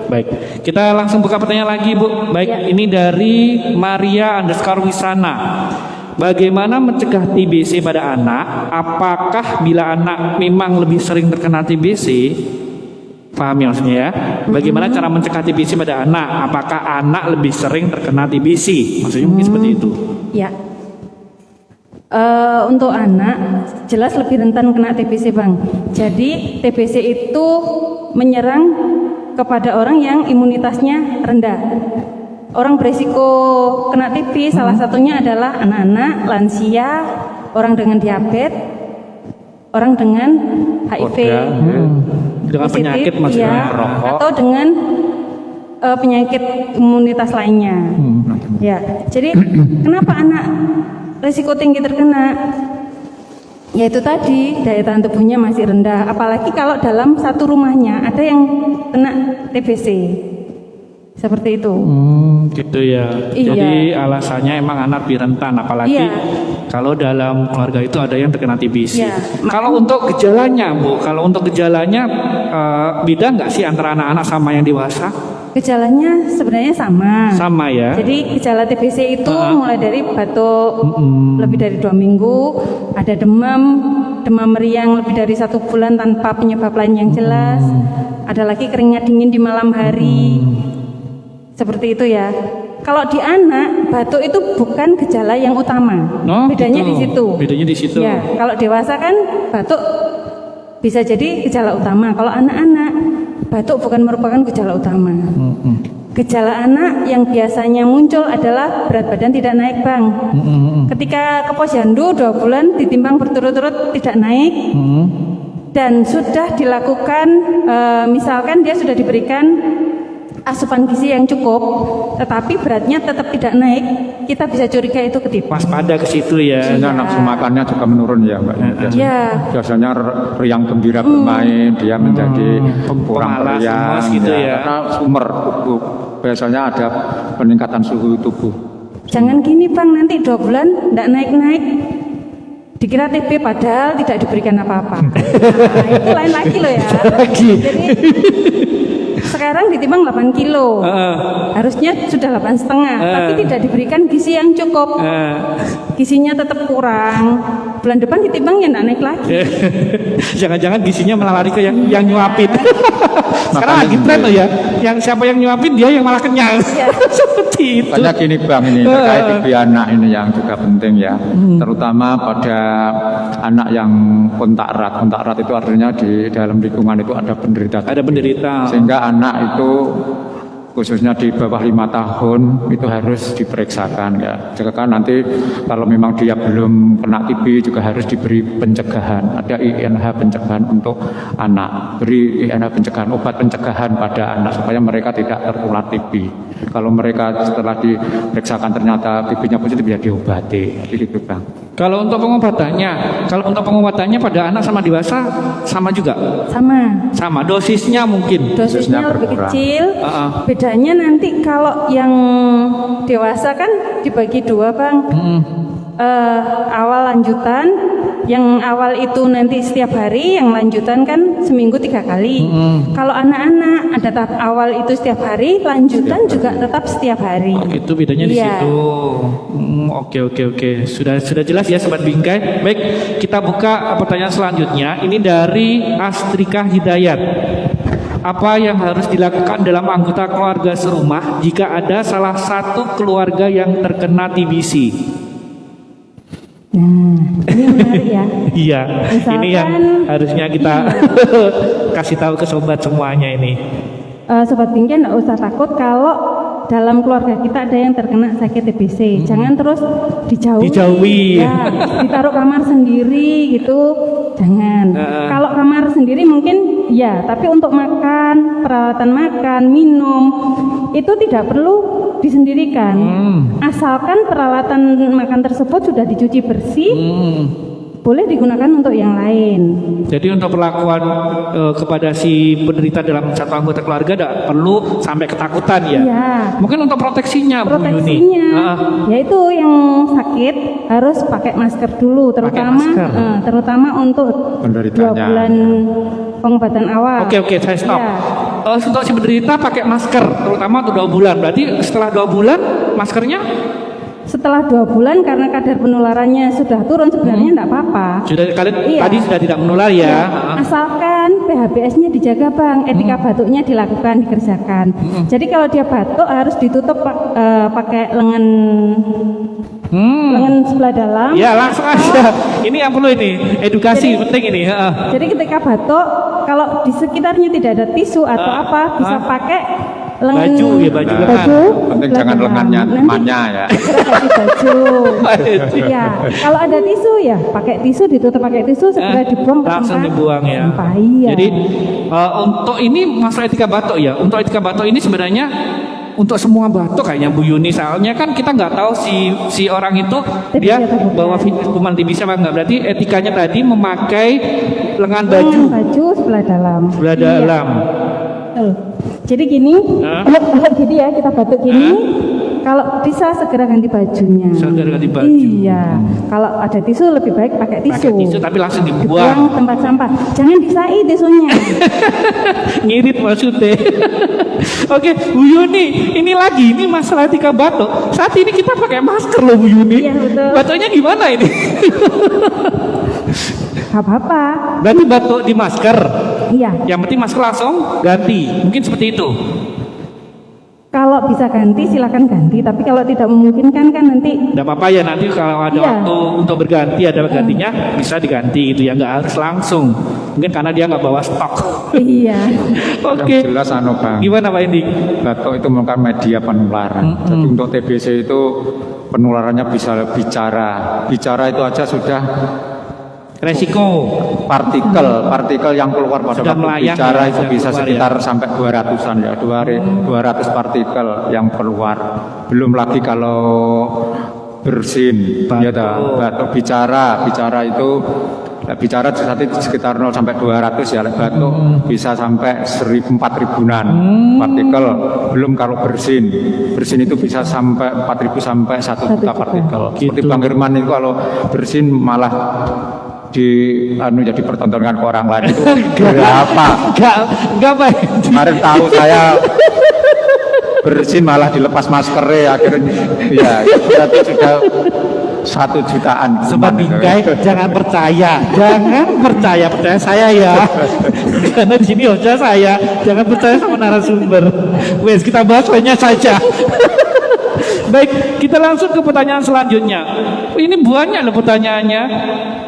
Kita langsung buka pertanyaan lagi, Bu. Baik, ini dari Maria_Wisana. Bagaimana mencegah TBC pada anak? Apakah bila anak memang lebih sering terkena TBC? Paham ya maksudnya ya? Bagaimana cara mencegah TBC pada anak? Apakah anak lebih sering terkena TBC? Maksudnya mungkin seperti itu. Ya. Untuk anak jelas lebih rentan kena TBC, Bang. Jadi TBC itu menyerang kepada orang yang imunitasnya rendah. Orang berisiko kena TB salah satunya adalah anak-anak, lansia, orang dengan diabetes, orang dengan HIV. Dengan positif, penyakit maksudnya, ya, atau dengan penyakit imunitas lainnya. Ya, jadi kenapa anak risiko tinggi terkena? Yaitu tadi daya tahan tubuhnya masih rendah. Apalagi kalau dalam satu rumahnya ada yang kena TBC. Seperti itu. Gitu ya. Iya. Jadi alasannya emang anak lebih rentan, apalagi kalau dalam keluarga itu ada yang terkena TBC. Iya. Kalau untuk gejalanya, Bu, beda nggak sih antara anak-anak sama yang dewasa? Gejalanya sebenarnya sama. Sama ya. Jadi gejala TBC itu mulai dari batuk lebih dari 2 minggu, ada demam meriang lebih dari 1 bulan tanpa penyebab lain yang jelas, ada lagi keringat dingin di malam hari. Seperti itu ya. Kalau di anak, batuk itu bukan gejala yang utama. Bedanya gitu. di situ. Bedanya di situ. Ya, kalau dewasa kan batuk bisa jadi gejala utama. Kalau anak-anak, batuk bukan merupakan gejala utama. Gejala anak yang biasanya muncul adalah berat badan tidak naik, Bang. Ketika ke posyandu 2 bulan ditimbang berturut-turut tidak naik, dan sudah dilakukan, misalkan dia sudah diberikan asupan gizi yang cukup, tetapi beratnya tetap tidak naik, kita bisa curiga itu ketipas. Waspada ke situ ya. Biasanya nafsu makannya juga menurun ya, Mbak. Biasanya riang gembira bermain, dia menjadi kurang riang gitu ya. Karena sumer tubuh. Biasanya ada peningkatan suhu tubuh. Jangan gini, Bang, nanti 2 bulan tidak naik-naik, dikira TB padahal tidak diberikan apa-apa. Nah, itu lain lagi loh ya. Jadi sekarang ditimbang 8 kilo, harusnya sudah 8,5, tapi tidak diberikan gizi yang cukup, gizinya tetap kurang. Bulan depan ditimbang ya tidak naik lagi. Jangan-jangan gizinya malah lari ke yang nyuapin. Sekarang lagi tren loh ya, yang siapa yang nyuapin dia yang malah kenyang. Seperti itu. Banyak ini, Bang, ini terkait TB anak ini yang juga penting ya, terutama pada anak yang kontak erat. Kontak erat itu artinya di dalam lingkungan itu ada penderita. Ada penderita. Sehingga anak itu khususnya di bawah 5 tahun itu harus diperiksakan ya. Jangan nanti kalau memang dia belum kena TB juga harus diberi pencegahan. Ada INH pencegahan untuk anak, beri INH pencegahan, obat pencegahan pada anak supaya mereka tidak tertular TB. Kalau mereka setelah diperiksakan ternyata TB-nya positif ya diobati. Jadi gitu Bang. Kalau untuk pengobatannya pada anak sama dewasa sama juga. Sama dosisnya mungkin. Dosisnya lebih berkurang. kecil. Bedanya nanti kalau yang dewasa kan dibagi 2 Bang. Awal lanjutan, yang awal itu nanti setiap hari, yang lanjutan kan seminggu 3 kali. Kalau anak-anak ada tahap awal itu setiap hari, lanjutan juga tetap setiap hari. Oh, gitu bedanya di Iya. situ. Oke. Sudah jelas ya Sobat Bingkai. Baik, kita buka pertanyaan selanjutnya. Ini dari Astrika Hidayat. Apa yang harus dilakukan dalam anggota keluarga serumah jika ada salah satu keluarga yang terkena TBC? Nah, ini menarik ya. Iya, Misalkan, ini yang harusnya kita kasih tahu ke sobat semuanya ini. Sobat Bingkai nggak usah takut kalau dalam keluarga kita ada yang terkena sakit TBC. Jangan terus dijauhi. Dijauhi. Ya, ditaruh kamar sendiri gitu. Jangan. Kalau kamar sendiri mungkin ya, tapi untuk makan, peralatan makan, minum itu tidak perlu disendirikan. Asalkan peralatan makan tersebut sudah dicuci bersih, boleh digunakan untuk yang lain. Jadi untuk perlakuan kepada si penderita dalam satu anggota keluarga tidak perlu sampai ketakutan ya. Iya. Mungkin untuk proteksinya, Bu Yuni. Proteksinya, yaitu yang sakit harus pakai masker dulu, terutama masker. Terutama untuk 2 Penderitanya. bulan pengobatan awal. Oke, saya stop. Iya. Untuk si penderita pakai masker, terutama untuk 2 bulan. Berarti setelah 2 bulan maskernya Setelah 2 bulan karena kadar penularannya sudah turun sebenarnya tidak apa-apa. sudah kalian Iya. tadi sudah tidak menular ya. Asalkan PHBS-nya dijaga Bang, etika batuknya dilakukan, dikerjakan. Jadi kalau dia batuk harus ditutup pakai lengan sebelah dalam. Ya langsung aja. Ini yang perlu ini edukasi penting ini. Jadi ketika batuk, kalau di sekitarnya tidak ada tisu atau apa, bisa pakai lengan Baju, ya, baju lengan. Penting sebelah jangan dalam. lengannya Nanti temannya ya. segera ganti baju. Iya, kalau ada tisu ya pakai tisu, ditutup pakai tisu, segera dibuang ke Langsung tempat dibuang ya. sampah. Iya. Jadi untuk ini masalah etika batuk ya. Untuk etika batuk ini sebenarnya untuk semua batuk kayaknya Bu Yuni, soalnya kan kita nggak tahu si orang itu TBC dia atau bukan. bawa kuman TBC apa enggak. Berarti etikanya tadi memakai lengan Lengan baju baju sebelah dalam. sebelah Iya. dalam. Betul. Jadi gini, Hah? kalau gini ya kita batuk gini, kalau bisa segera ganti bajunya. Segera ganti baju. Iya. Kalau ada tisu lebih baik pakai tisu. Pakai tisu tapi langsung Buang dibuang. tempat sampah. Jangan disai tisunya. Ngirit maksudnya. Oke, Bu Yuni, ini masalah etika batuk. Saat ini kita pakai masker loh Bu Yuni. Iya, betul. Batuknya gimana ini? Gak apa-apa. Berarti batuk di masker. Iya. Yang penting masker langsung ganti. Mungkin seperti itu. Kalau bisa ganti silakan ganti. Tapi kalau tidak memungkinkan kan nanti. Tidak apa-apa ya, nanti kalau ada Iya. waktu untuk berganti, ada gantinya bisa diganti itu ya, nggak harus langsung. Mungkin karena dia nggak bawa stok. Iya. Oke. Yang jelas Bang. Gimana Pak Indi? Batuk itu merupakan media penularan. Jadi untuk TBC itu penularannya bisa bicara. Bicara itu aja sudah Resiko. partikel yang keluar pada Sudah waktu melayang bicara ya, itu sudah bisa keluar sekitar sampai 200-an ya, 200 partikel yang keluar. Belum lagi kalau bersin, ya Batuk. batuk bicara itu bicara sekitar 0 sampai 200 ya, batuk bisa sampai 4.000-an partikel. Belum kalau bersin itu bisa sampai 4.000 sampai 1 juta partikel. Seperti Gitu. Bang Herman itu kalau bersin malah jadi pertontonkan ke orang lain itu berapa? Enggak Pak. Kemarin tahu saya bersin malah dilepas maskernya akhirnya ya berarti sudah 1 jutaan. Sobat Bingkai, jangan percaya saya ya. Karena di sini hoja saya, jangan percaya sama narasumber. Wes, kita bahas lainnya saja. Baik, kita langsung ke pertanyaan selanjutnya. Ini banyak loh pertanyaannya.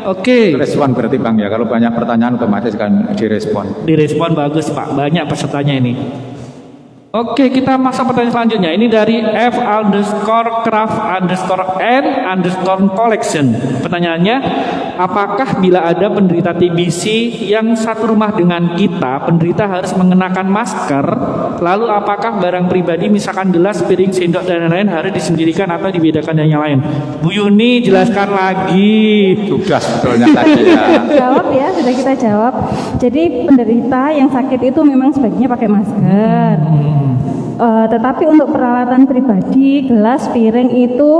Oke. Respon berarti Bang ya, kalau banyak pertanyaan otomatis kan direspon. Direspon bagus Pak, banyak pesertanya ini. Oke, kita masuk pertanyaan selanjutnya. Ini dari F_craft_N_collection. Pertanyaannya, apakah bila ada penderita TBC yang satu rumah dengan kita, penderita harus mengenakan masker? Lalu apakah barang pribadi, misalkan gelas, piring, sendok, dan lain-lain harus disendirikan atau dibedakan dengan yang lain? Bu Yuni, jelaskan lagi. Sudah sebetulnya tadi ya. Jawab ya, sudah kita jawab. Jadi penderita yang sakit itu memang sebaiknya pakai masker. Tetapi untuk peralatan pribadi, gelas, piring itu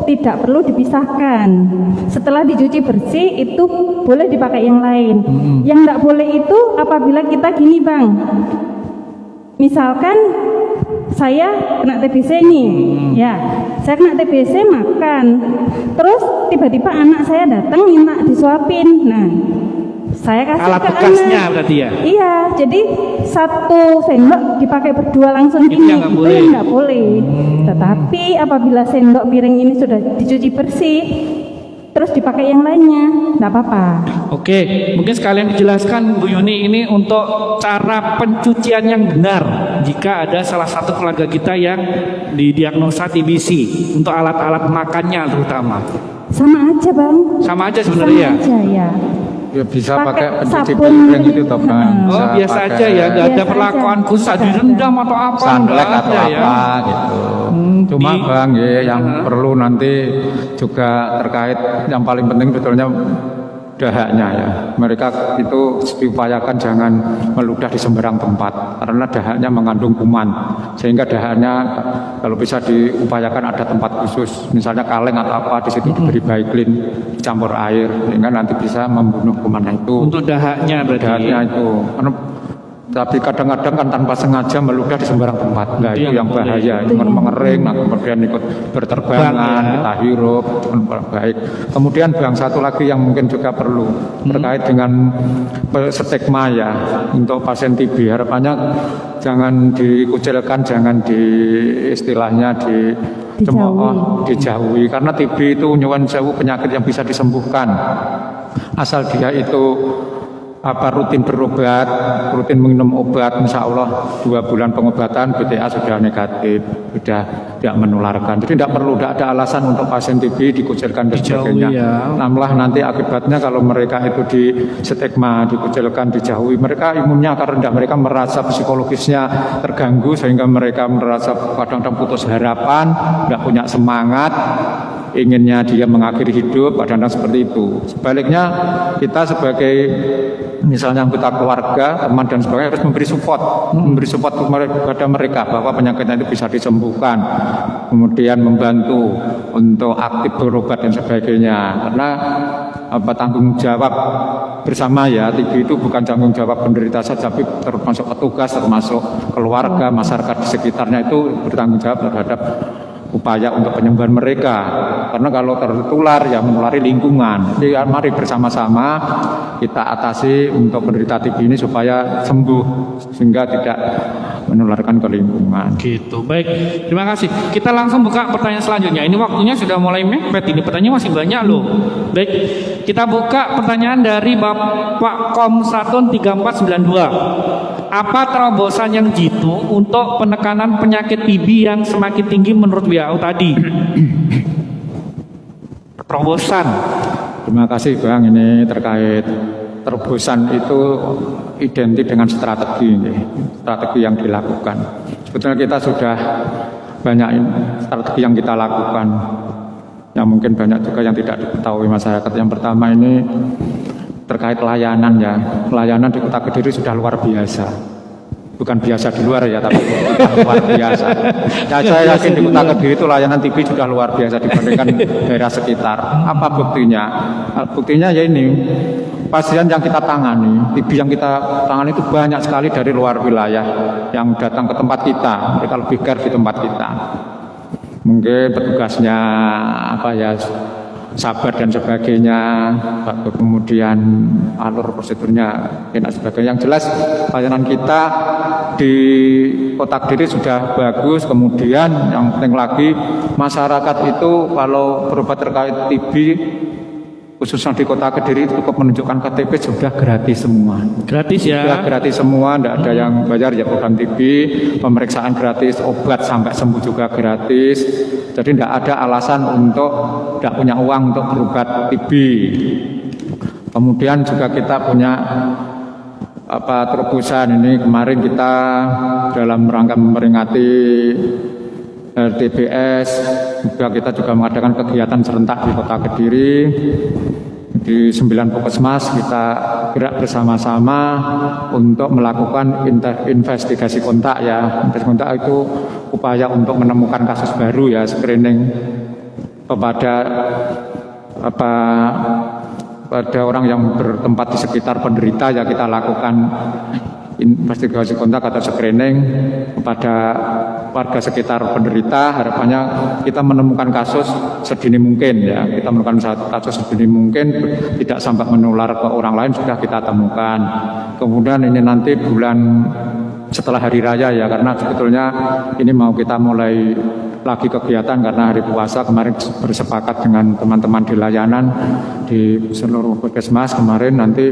tidak perlu dipisahkan. Setelah dicuci bersih itu boleh dipakai yang lain. Yang tidak boleh itu apabila kita gini Bang, misalkan saya kena TBC nih, ya, saya kena TBC makan, terus tiba-tiba anak saya datang minta disuapin, nah saya kasih Alat ke bekasnya anak. berarti ya? Iya, jadi satu sendok dipakai berdua langsung Itu gini, yang nggak itu boleh. yang nggak boleh. Tetapi apabila sendok piring ini sudah dicuci bersih, terus dipakai yang lainnya, nggak apa-apa. Oke, mungkin sekalian dijelaskan Bu Yuni ini untuk cara pencucian yang benar jika ada salah satu keluarga kita yang didiagnosa TBC untuk alat-alat makannya terutama. Sama aja Bang. Sama aja Sama sebenarnya ya. aja ya. Ya bisa Pakai pakai pencuci sabun. piring itu toh Bang. Oh, biasa pakai aja ya, nggak ada Biasa perlakuan aja. khusus Nggak ada. direndam atau apa, sunlight nggak atau ada ya. apa gitu. Cuma di- Bang ya, yang perlu nanti juga terkait yang paling penting sebetulnya dahaknya ya. Mereka itu diupayakan jangan meludah di sembarang tempat karena dahaknya mengandung kuman, sehingga dahaknya kalau bisa diupayakan ada tempat khusus, misalnya kaleng atau apa, di situ diberi baiklin dicampur air sehingga nanti bisa membunuh kuman itu. Untuk dahaknya berarti. Dahaknya itu karena tapi kadang-kadang kan tanpa sengaja meludah di sembarang tempat. Nah, itu yang bahaya, itu mengering, nah, kemudian ikut berterbangan, Bang, ya. kita hirup, baik. Kemudian Bang, satu lagi yang mungkin juga perlu terkait dengan stigma ya untuk pasien TB. Harapannya jangan dikucilkan, jangan istilahnya dijauhi karena TB itu nyuwun sewu penyakit yang bisa disembuhkan asal dia itu rutin berobat, rutin minum obat, insya Allah 2 bulan pengobatan BTA sudah negatif, sudah tidak menularkan. Jadi tidak perlu, tidak ada alasan untuk pasien TB dikucilkan dan sebagainya. ya. Namun nanti akibatnya kalau mereka itu di stigma, dikucilkan, dijauhi, mereka imunnya akan rendah, mereka merasa psikologisnya terganggu sehingga mereka merasa kadang-kadang putus harapan, tidak punya semangat, inginnya dia mengakhiri hidup, kadang-kadang seperti itu. Sebaliknya kita sebagai misalnya anggota keluarga, teman dan sebagainya harus memberi support kepada mereka bahwa penyakitnya itu bisa disembuhkan, kemudian membantu untuk aktif berobat dan sebagainya. Karena tanggung jawab bersama ya, TB itu bukan tanggung jawab penderita saja, tapi termasuk petugas, termasuk keluarga, masyarakat di sekitarnya itu bertanggung jawab terhadap upaya untuk penyembuhan mereka. Karena kalau tertular ya menulari lingkungan. Jadi mari bersama-sama kita atasi untuk penderita TB ini supaya sembuh sehingga tidak menularkan ke lingkungan. Gitu, baik. Terima kasih. Kita langsung buka pertanyaan selanjutnya. Ini waktunya sudah mulai mepet. Ini pertanyaan masih banyak loh. Baik, kita buka pertanyaan dari Bapak Kom1 3492. Apa terobosan yang jitu untuk penekanan penyakit TB yang semakin tinggi menurut WHO tadi? Terobosan. Terima kasih Bang, ini terkait terobosan itu identik dengan strategi yang dilakukan. Sebetulnya kita sudah banyak strategi yang kita lakukan, yang mungkin banyak juga yang tidak diketahui masyarakat. Yang pertama ini terkait layanan ya, pelayanan di Kota Kediri sudah luar biasa. Bukan biasa di luar ya, tapi luar biasa. Ya, saya yakin di Kota Kediri itu layanan TB sudah luar biasa dibandingkan daerah sekitar. Apa buktinya? Buktinya ya ini, pasien yang kita tangani, TB yang kita tangani itu banyak sekali dari luar wilayah yang datang ke tempat kita. Mereka lebih care di tempat kita. Mungkin petugasnya sabar dan sebagainya, kemudian alur prosedurnya dan sebagainya. Yang jelas pelayanan kita di Kota Kediri sudah bagus. Kemudian yang penting lagi, masyarakat itu kalau berobat terkait TB khususnya di Kota Kediri cukup menunjukkan KTP sudah gratis semua. Gratis ya. Sudah gratis semua, tidak ada yang bayar ya program TB, pemeriksaan gratis, obat sampai sembuh juga gratis. Jadi tidak ada alasan untuk tidak punya uang untuk berobat TB. Kemudian juga kita punya terobosan ini kemarin kita dalam rangka memperingati RTBS kita juga mengadakan kegiatan serentak di Kota Kediri di 9 puskesmas kita gerak bersama-sama untuk melakukan investigasi kontak ya. Investigasi kontak itu upaya untuk menemukan kasus baru ya, screening kepada pada orang yang bertempat di sekitar penderita ya, kita lakukan investigasi kontak atau screening kepada warga sekitar penderita. Harapannya kita menemukan kasus sedini mungkin ya, kita menemukan kasus sedini mungkin, tidak sampai menular ke orang lain sudah kita temukan. Kemudian ini nanti bulan setelah hari raya ya, karena sebetulnya ini mau kita mulai lagi kegiatan karena hari puasa. Kemarin bersepakat dengan teman-teman di layanan di seluruh puskesmas kemarin, nanti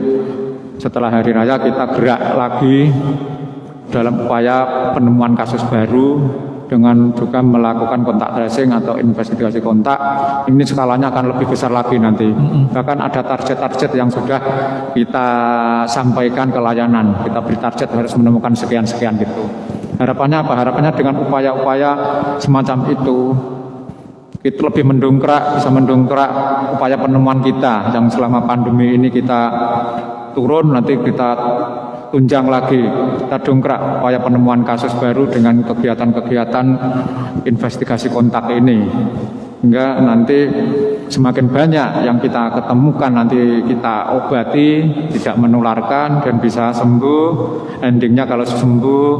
setelah hari raya kita gerak lagi dalam upaya penemuan kasus baru dengan juga melakukan kontak tracing atau investigasi kontak. Ini skalanya akan lebih besar lagi nanti. Bahkan ada target-target yang sudah kita sampaikan ke layanan. Kita beri target harus menemukan sekian-sekian gitu. Harapannya apa? Harapannya dengan upaya-upaya semacam itu lebih bisa mendongkrak upaya penemuan kita yang selama pandemi ini kita turun, nanti kita tunjang lagi, kita dongkrak upaya penemuan kasus baru dengan kegiatan-kegiatan investigasi kontak ini, hingga nanti semakin banyak yang kita ketemukan nanti kita obati, tidak menularkan dan bisa sembuh. Endingnya kalau sembuh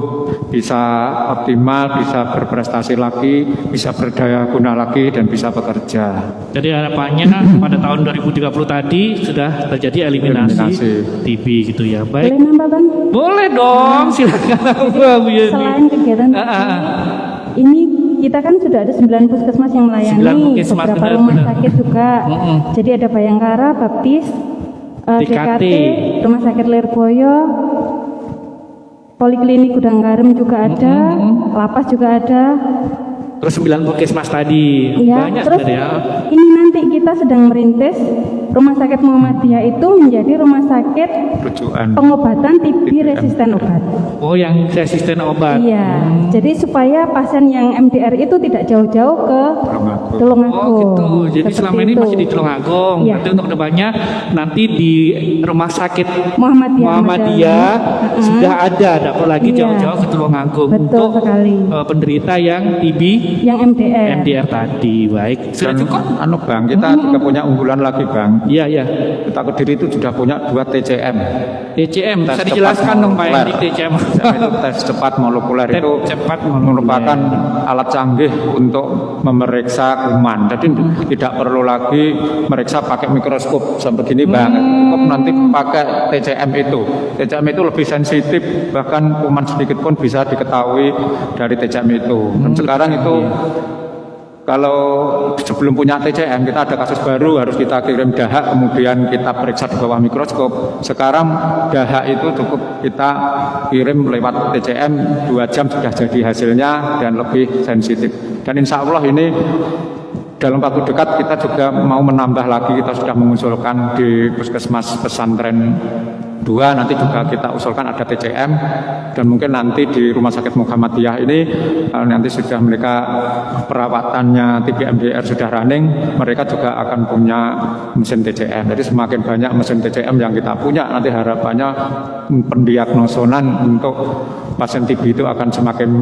bisa optimal, bisa berprestasi lagi, bisa berdaya guna lagi dan bisa bekerja. Jadi harapannya pada tahun 2030 tadi sudah terjadi eliminasi TB gitu ya. Baik. Boleh nambah Bang? Boleh dong, silakan. Bu Yeni. Selain kegiatan ini kita kan sudah ada 9 puskesmas yang melayani, beberapa rumah sakit juga. Jadi ada Bayangkara, Baptis, DKT, Rumah Sakit Lirboyo, Poliklinik Gudang Garam juga ada, Lapas juga ada. Terus 9 puskesmas tadi, ya, banyak terus ya. Ini nanti kita sedang merintis Rumah Sakit Muhammadiyah itu menjadi rumah sakit rujukan pengobatan TB resisten obat. Oh, yang resisten obat. Iya, jadi supaya pasien yang MDR itu tidak jauh-jauh ke Tulungagung. Oh gitu, jadi Seperti selama ini itu. masih di Tulungagung. Iya. Nanti untuk kedepannya nanti di Rumah Sakit Muhammadiyah sudah ada, tidak perlu lagi Iya. jauh-jauh ke Tulungagung. Betul untuk sekali. Penderita yang TB Yang MDR. tadi. Baik, sudah Dan cukup? Bang, kita juga punya unggulan lagi Bang. Iya, iya. Kota Kediri itu sudah punya 2 TCM. TCM, bisa Tes dijelaskan cepat dong Pak molekuler. Edik TCM. Itu tes cepat molekuler Tes itu cepat molekuler. merupakan alat canggih untuk memeriksa kuman. Jadi tidak perlu lagi meriksa pakai mikroskop seperti begini Bang. Cukup nanti pakai TCM itu. TCM itu lebih sensitif, bahkan kuman sedikit pun bisa diketahui dari TCM itu. Dan sekarang itu kalau sebelum punya TCM kita ada kasus baru harus kita kirim dahak, kemudian kita periksa di bawah mikroskop. Sekarang dahak itu cukup kita kirim lewat TCM, 2 jam sudah jadi hasilnya dan lebih sensitif. Dan insya Allah ini dalam waktu dekat kita juga mau menambah lagi, kita sudah mengusulkan di Puskesmas Pesantren 2 nanti juga kita usulkan ada TCM, dan mungkin nanti di Rumah Sakit Muhammadiyah ini nanti sudah mereka perawatannya TB MDR sudah running, mereka juga akan punya mesin TCM. Jadi semakin banyak mesin TCM yang kita punya, nanti harapannya pendiagnosonan untuk pasien TB itu akan semakin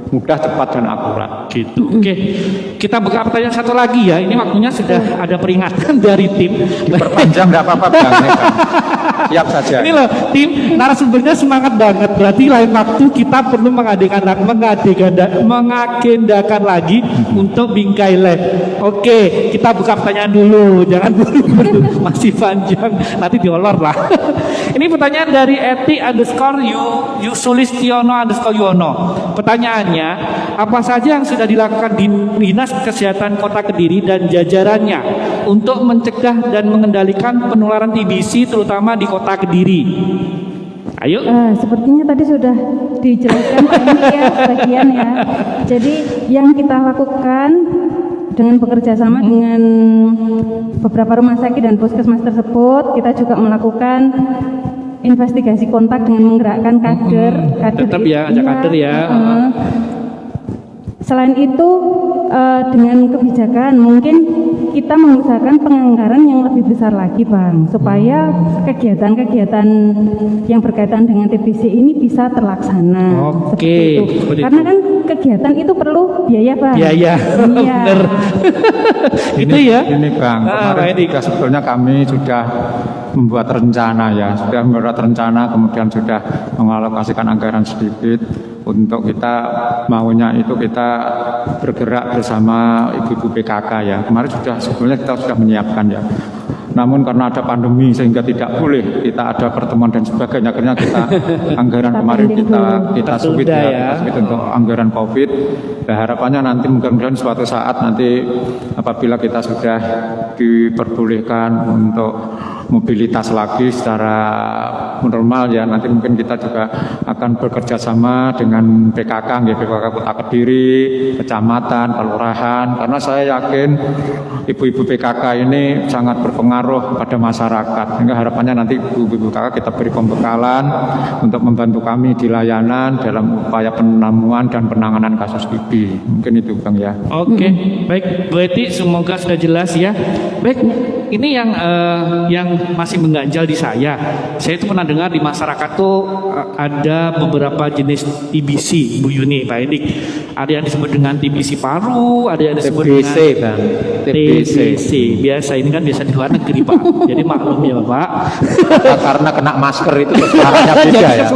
mudah, cepat dan akurat. Gitu. Oke, kita buka pertanyaan satu lagi ya. Ini waktunya sudah ada peringatan dari tim. Diperpanjang tidak apa-apa Bang. Siap saja. Ini loh, tim narasumbernya semangat banget. Berarti lain waktu kita perlu mengagendakan lagi untuk Bingkai Lab. Oke, kita buka pertanyaan dulu. Jangan buru-buru, masih panjang. Nanti diolor lah. Ini pertanyaan dari eti_Yusulistiono_Yono. Pertanyaannya, apa saja yang sudah dilakukan di Dinas Kesehatan Kota Kediri dan jajarannya untuk mencegah dan mengendalikan penularan TBC terutama di Kota Kediri? Ayo. Sepertinya tadi sudah dijelaskan ini ya bagian ya. Jadi yang kita lakukan dengan bekerja sama dengan beberapa rumah sakit dan puskesmas tersebut, kita juga melakukan investigasi kontak dengan menggerakkan kader. Tetap ya, ajak kader ya. Selain itu dengan kebijakan mungkin kita mengusahakan penganggaran yang lebih besar lagi Bang, supaya kegiatan-kegiatan yang berkaitan dengan TBC ini bisa terlaksana. Oke, seperti itu. Karena kan kegiatan itu perlu biaya Bang. Biaya, bener. Itu ya. Ini Bang, kemarin juga sebetulnya kami sudah membuat rencana ya, kemudian sudah mengalokasikan anggaran sedikit untuk kita maunya itu kita bergerak bersama ibu-ibu PKK ya. Kemarin sebetulnya kita sudah menyiapkan ya. Namun karena ada pandemi sehingga tidak boleh kita ada pertemuan dan sebagainya, akhirnya kita anggaran kemarin kita submit ya, untuk anggaran COVID. Nah, harapannya nanti mudah-mudahan suatu saat nanti apabila kita sudah diperbolehkan untuk mobilitas lagi secara normal ya, nanti mungkin kita juga akan bekerja sama dengan PKK, PKK Kota Kediri, kecamatan, kelurahan, karena saya yakin ibu-ibu PKK ini sangat berpengaruh pada masyarakat, sehingga harapannya nanti ibu-ibu PKK kita beri pembekalan untuk membantu kami di layanan dalam upaya penemuan dan penanganan kasus TB. Mungkin itu Bang ya. Oke, baik Bu Eti, semoga sudah jelas ya. Baik, ini yang masih mengganjal di saya. Saya itu pernah dengar di masyarakat tuh ada beberapa jenis TBC, Bu Yuni, Pak Edik. Ada yang disebut dengan TBC paru, ada yang disebut TBC, dengan Bang. TBC. Biasa ini kan biasa di luar negeri Pak. Jadi maklum ya Bapak. Karena kena masker itu suaranya beda ya.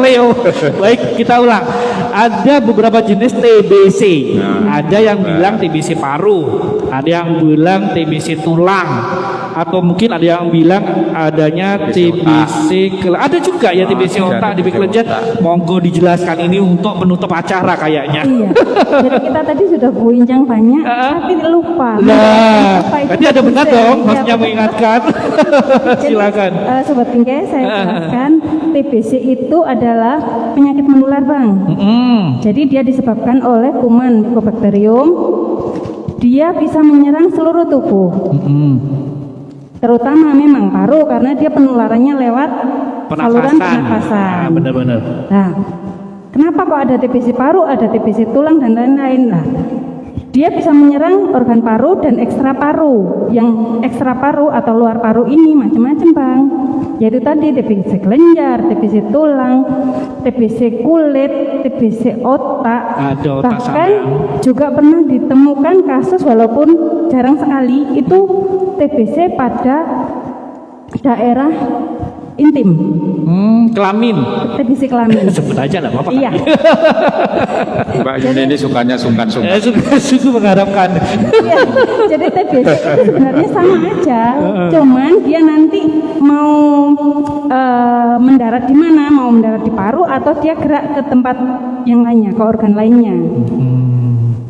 Baik, kita ulang. Ada beberapa jenis TBC. Ada yang bilang TBC paru, ada yang bilang TBC tulang, atau mungkin ada yang bilang adanya TBC ada juga ya TBC otak, TBC kelenjar. Monggo dijelaskan ini untuk menutup acara kayaknya. Iya. Jadi kita tadi sudah berbincang banyak, tapi lupa. Nah, berarti ada benar dong, maksudnya mengingatkan. Silakan. Sobat Bingkai, saya jelaskan TBC itu adalah penyakit menular Bang. Jadi dia disebabkan oleh kuman Mycobacterium. Dia bisa menyerang seluruh tubuh. Terutama memang paru karena dia penularannya lewat saluran pernapasan. Benar-benar. Nah, kenapa kok ada TBC paru, ada TBC tulang dan lain-lain? Nah, dia bisa menyerang organ paru dan ekstra paru. Yang ekstra paru atau luar paru ini macam-macam Bang. Yaitu tadi TBC kelenjar, TBC tulang, TBC kulit, TBC otak. Bahkan juga pernah ditemukan kasus walaupun jarang sekali itu TBC pada daerah intim. Kelamin. TBC kelamin. Sebut aja lah Bapak. Iya. Mbak Yuni ini sukanya sungkan-sungkan. Suka mengharapkan. Iya. Jadi TBC itu sebenarnya sama aja. Cuman dia nanti mau mendarat di mana? Mau mendarat di paru atau dia gerak ke tempat yang lainnya, ke organ lainnya.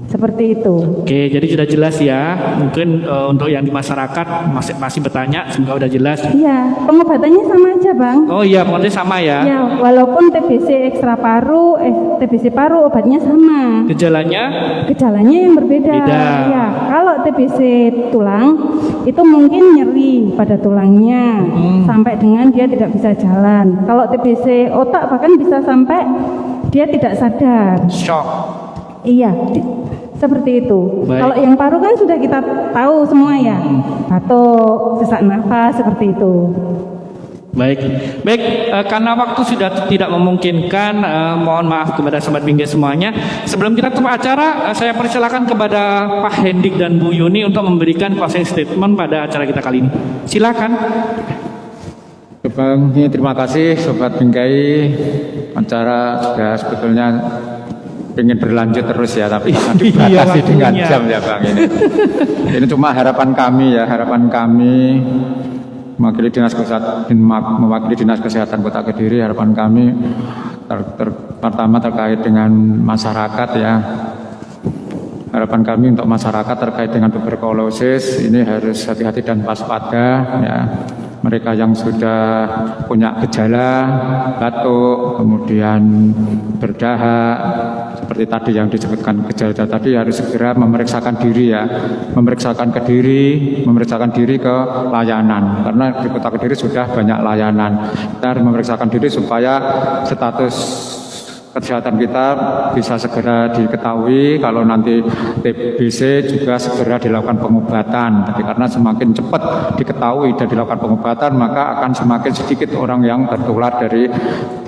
Seperti itu. Oke, jadi sudah jelas ya. Mungkin untuk yang di masyarakat masih bertanya, semoga udah jelas. Iya, pengobatannya sama aja Bang. Oh iya, pengobatannya sama ya. Ya, walaupun TBC ekstra paru, TBC paru obatnya sama. Gejalanya yang berbeda. Ya, kalau TBC tulang itu mungkin nyeri pada tulangnya sampai dengan dia tidak bisa jalan. Kalau TBC otak bahkan bisa sampai dia tidak sadar. Shock. Iya, seperti itu. Baik. Kalau yang paru kan sudah kita tahu semua ya, batuk, sesak nafas seperti itu. Baik, karena waktu sudah tidak memungkinkan, mohon maaf kepada Sobat Bingkai semuanya. Sebelum kita tutup acara, saya persilakan kepada Pak Hendik dan Bu Yuni untuk memberikan closing statement pada acara kita kali ini. Silakan. Bang, terima kasih Sobat Bingkai. Acara sudah sebetulnya ingin berlanjut terus ya, tapi dibatasi dengan jam ya Bang ini. Ini cuma harapan kami ya, mewakili Dinas Kesehatan Kota Kediri, harapan kami pertama terkait dengan masyarakat ya. Harapan kami untuk masyarakat terkait dengan tuberkulosis ini harus hati-hati dan waspada ya. Mereka yang sudah punya gejala batuk, kemudian berdahak, seperti tadi yang disebutkan gejala tadi harus segera memeriksakan diri ya, memeriksakan diri ke layanan, karena di Kota Kediri sudah banyak layanan. Kita harus memeriksakan diri supaya status kesehatan kita bisa segera diketahui. Kalau nanti TBC juga segera dilakukan pengobatan. Jadi karena semakin cepat diketahui dan dilakukan pengobatan, maka akan semakin sedikit orang yang tertular dari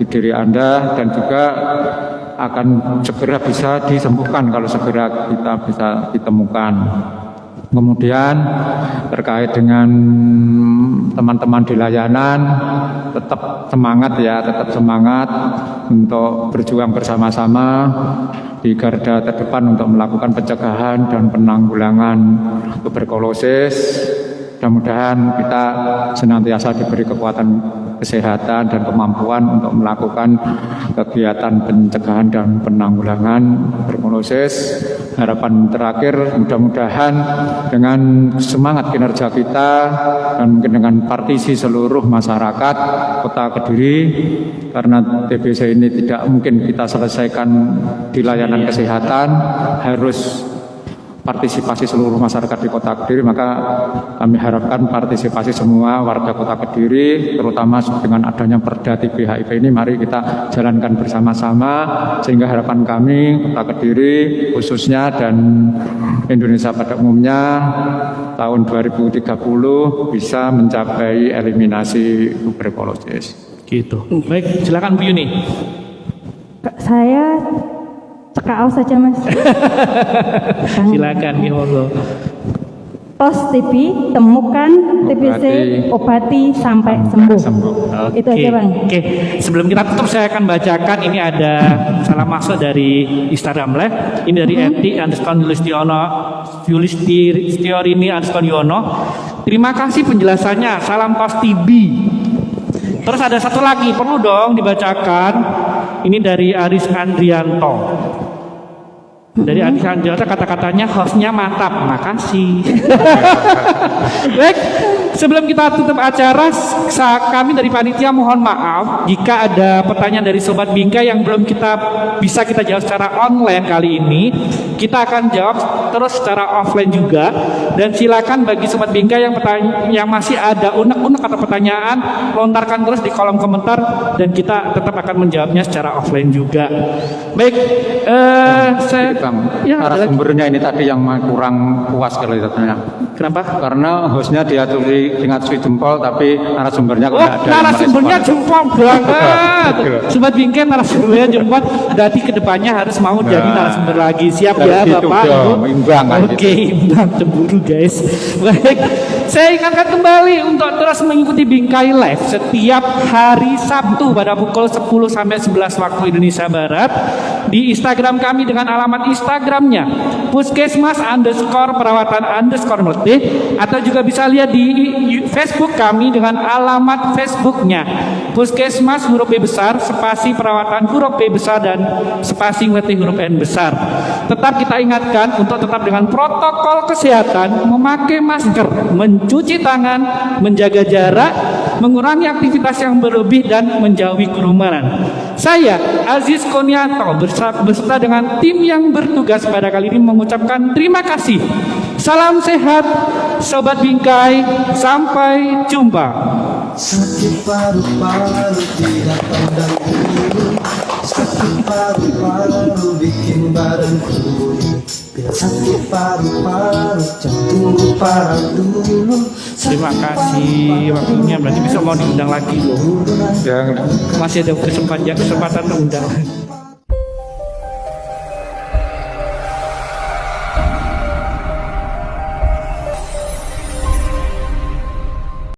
diri Anda, dan juga akan segera bisa disembuhkan kalau segera kita bisa ditemukan. Kemudian terkait dengan teman-teman di layanan, tetap semangat untuk berjuang bersama-sama di garda terdepan untuk melakukan pencegahan dan penanggulangan tuberkulosis. Mudah-mudahan kita senantiasa diberi kekuatan kesehatan dan kemampuan untuk melakukan kegiatan pencegahan dan penanggulangan tuberkulosis. Harapan terakhir, mudah-mudahan dengan semangat kinerja kita dan mungkin dengan partisi seluruh masyarakat Kota Kediri, karena TBC ini tidak mungkin kita selesaikan di layanan kesehatan, harus partisipasi seluruh masyarakat di Kota Kediri. Maka kami harapkan partisipasi semua warga Kota Kediri, terutama dengan adanya Perda TB HIV ini, mari kita jalankan bersama-sama, sehingga harapan kami Kota Kediri khususnya dan Indonesia pada umumnya tahun 2030 bisa mencapai eliminasi tuberkulosis. Gitu. Baik, silakan Bu Yuni. Saya cekau saja Mas. Silakan, ya Allah. Tos TB, temukan TBC, obati sampai sembuh. Itu aja Bang. Oke, sebelum kita tutup saya akan bacakan, ini ada salam masuk dari Instagram Live. Ini dari @Yulistiono_Yono. Terima kasih penjelasannya. Salam tos TB. Terus ada satu lagi, perlu dong dibacakan. Ini dari Aris Andrianto. Dari Aris Andrianto, kata-katanya hostnya mantap. Makasih. Baik, sebelum kita tutup acara, kami dari panitia mohon maaf jika ada pertanyaan dari Sobat Bingkai yang belum bisa kita jawab secara online kali ini. Kita akan jawab terus secara offline juga. Dan silakan bagi Sobat Bingkai yang masih ada unek-unek atau pertanyaan, lontarkan terus di kolom komentar dan kita tetap akan menjawabnya secara offline juga. Baik, narasumbernya ini tadi yang kurang puas kalau ditanya. Kenapa? Karena hostnya diatur dengan jempol, tapi narasumbernya kok ada. Narasumbernya jempol banget. Sobat Bingkai, narasumbernya jempol. Berarti kedepannya harus mau jadi narasumber lagi. Siap ya Bapak Ibu? Oke, imbang, cemburu guys. Baik, saya ingatkan kembali untuk terus mengikuti Bingkai Live setiap hari Sabtu pada pukul 10 sampai 11 waktu Indonesia Barat di Instagram kami dengan alamat Instagramnya puskesmas_perawatan_melatih, atau juga bisa lihat di Facebook kami dengan alamat Facebooknya Puskesmas huruf B besar spasi perawatan huruf P besar dan spasi melatih huruf N besar. Tetap kita ingatkan untuk tetap dengan protokol kesehatan, memakai masker, mencuci tangan, menjaga jarak, mengurangi aktivitas yang berlebih dan menjauhi kerumunan. Saya Aziz Konianto beserta dengan tim yang bertugas pada kali ini mengucapkan terima kasih. Salam sehat Sobat Bingkai, sampai jumpa. Sakit paru-paru tidak pandang bulu, sakit paru-paru bikin badan kurus. Bila sakit paru-paru jantungku parah dulu. Terima kasih waktunya, berarti bisa mau diundang lagi loh. Masih ada kesempatan untuk undang.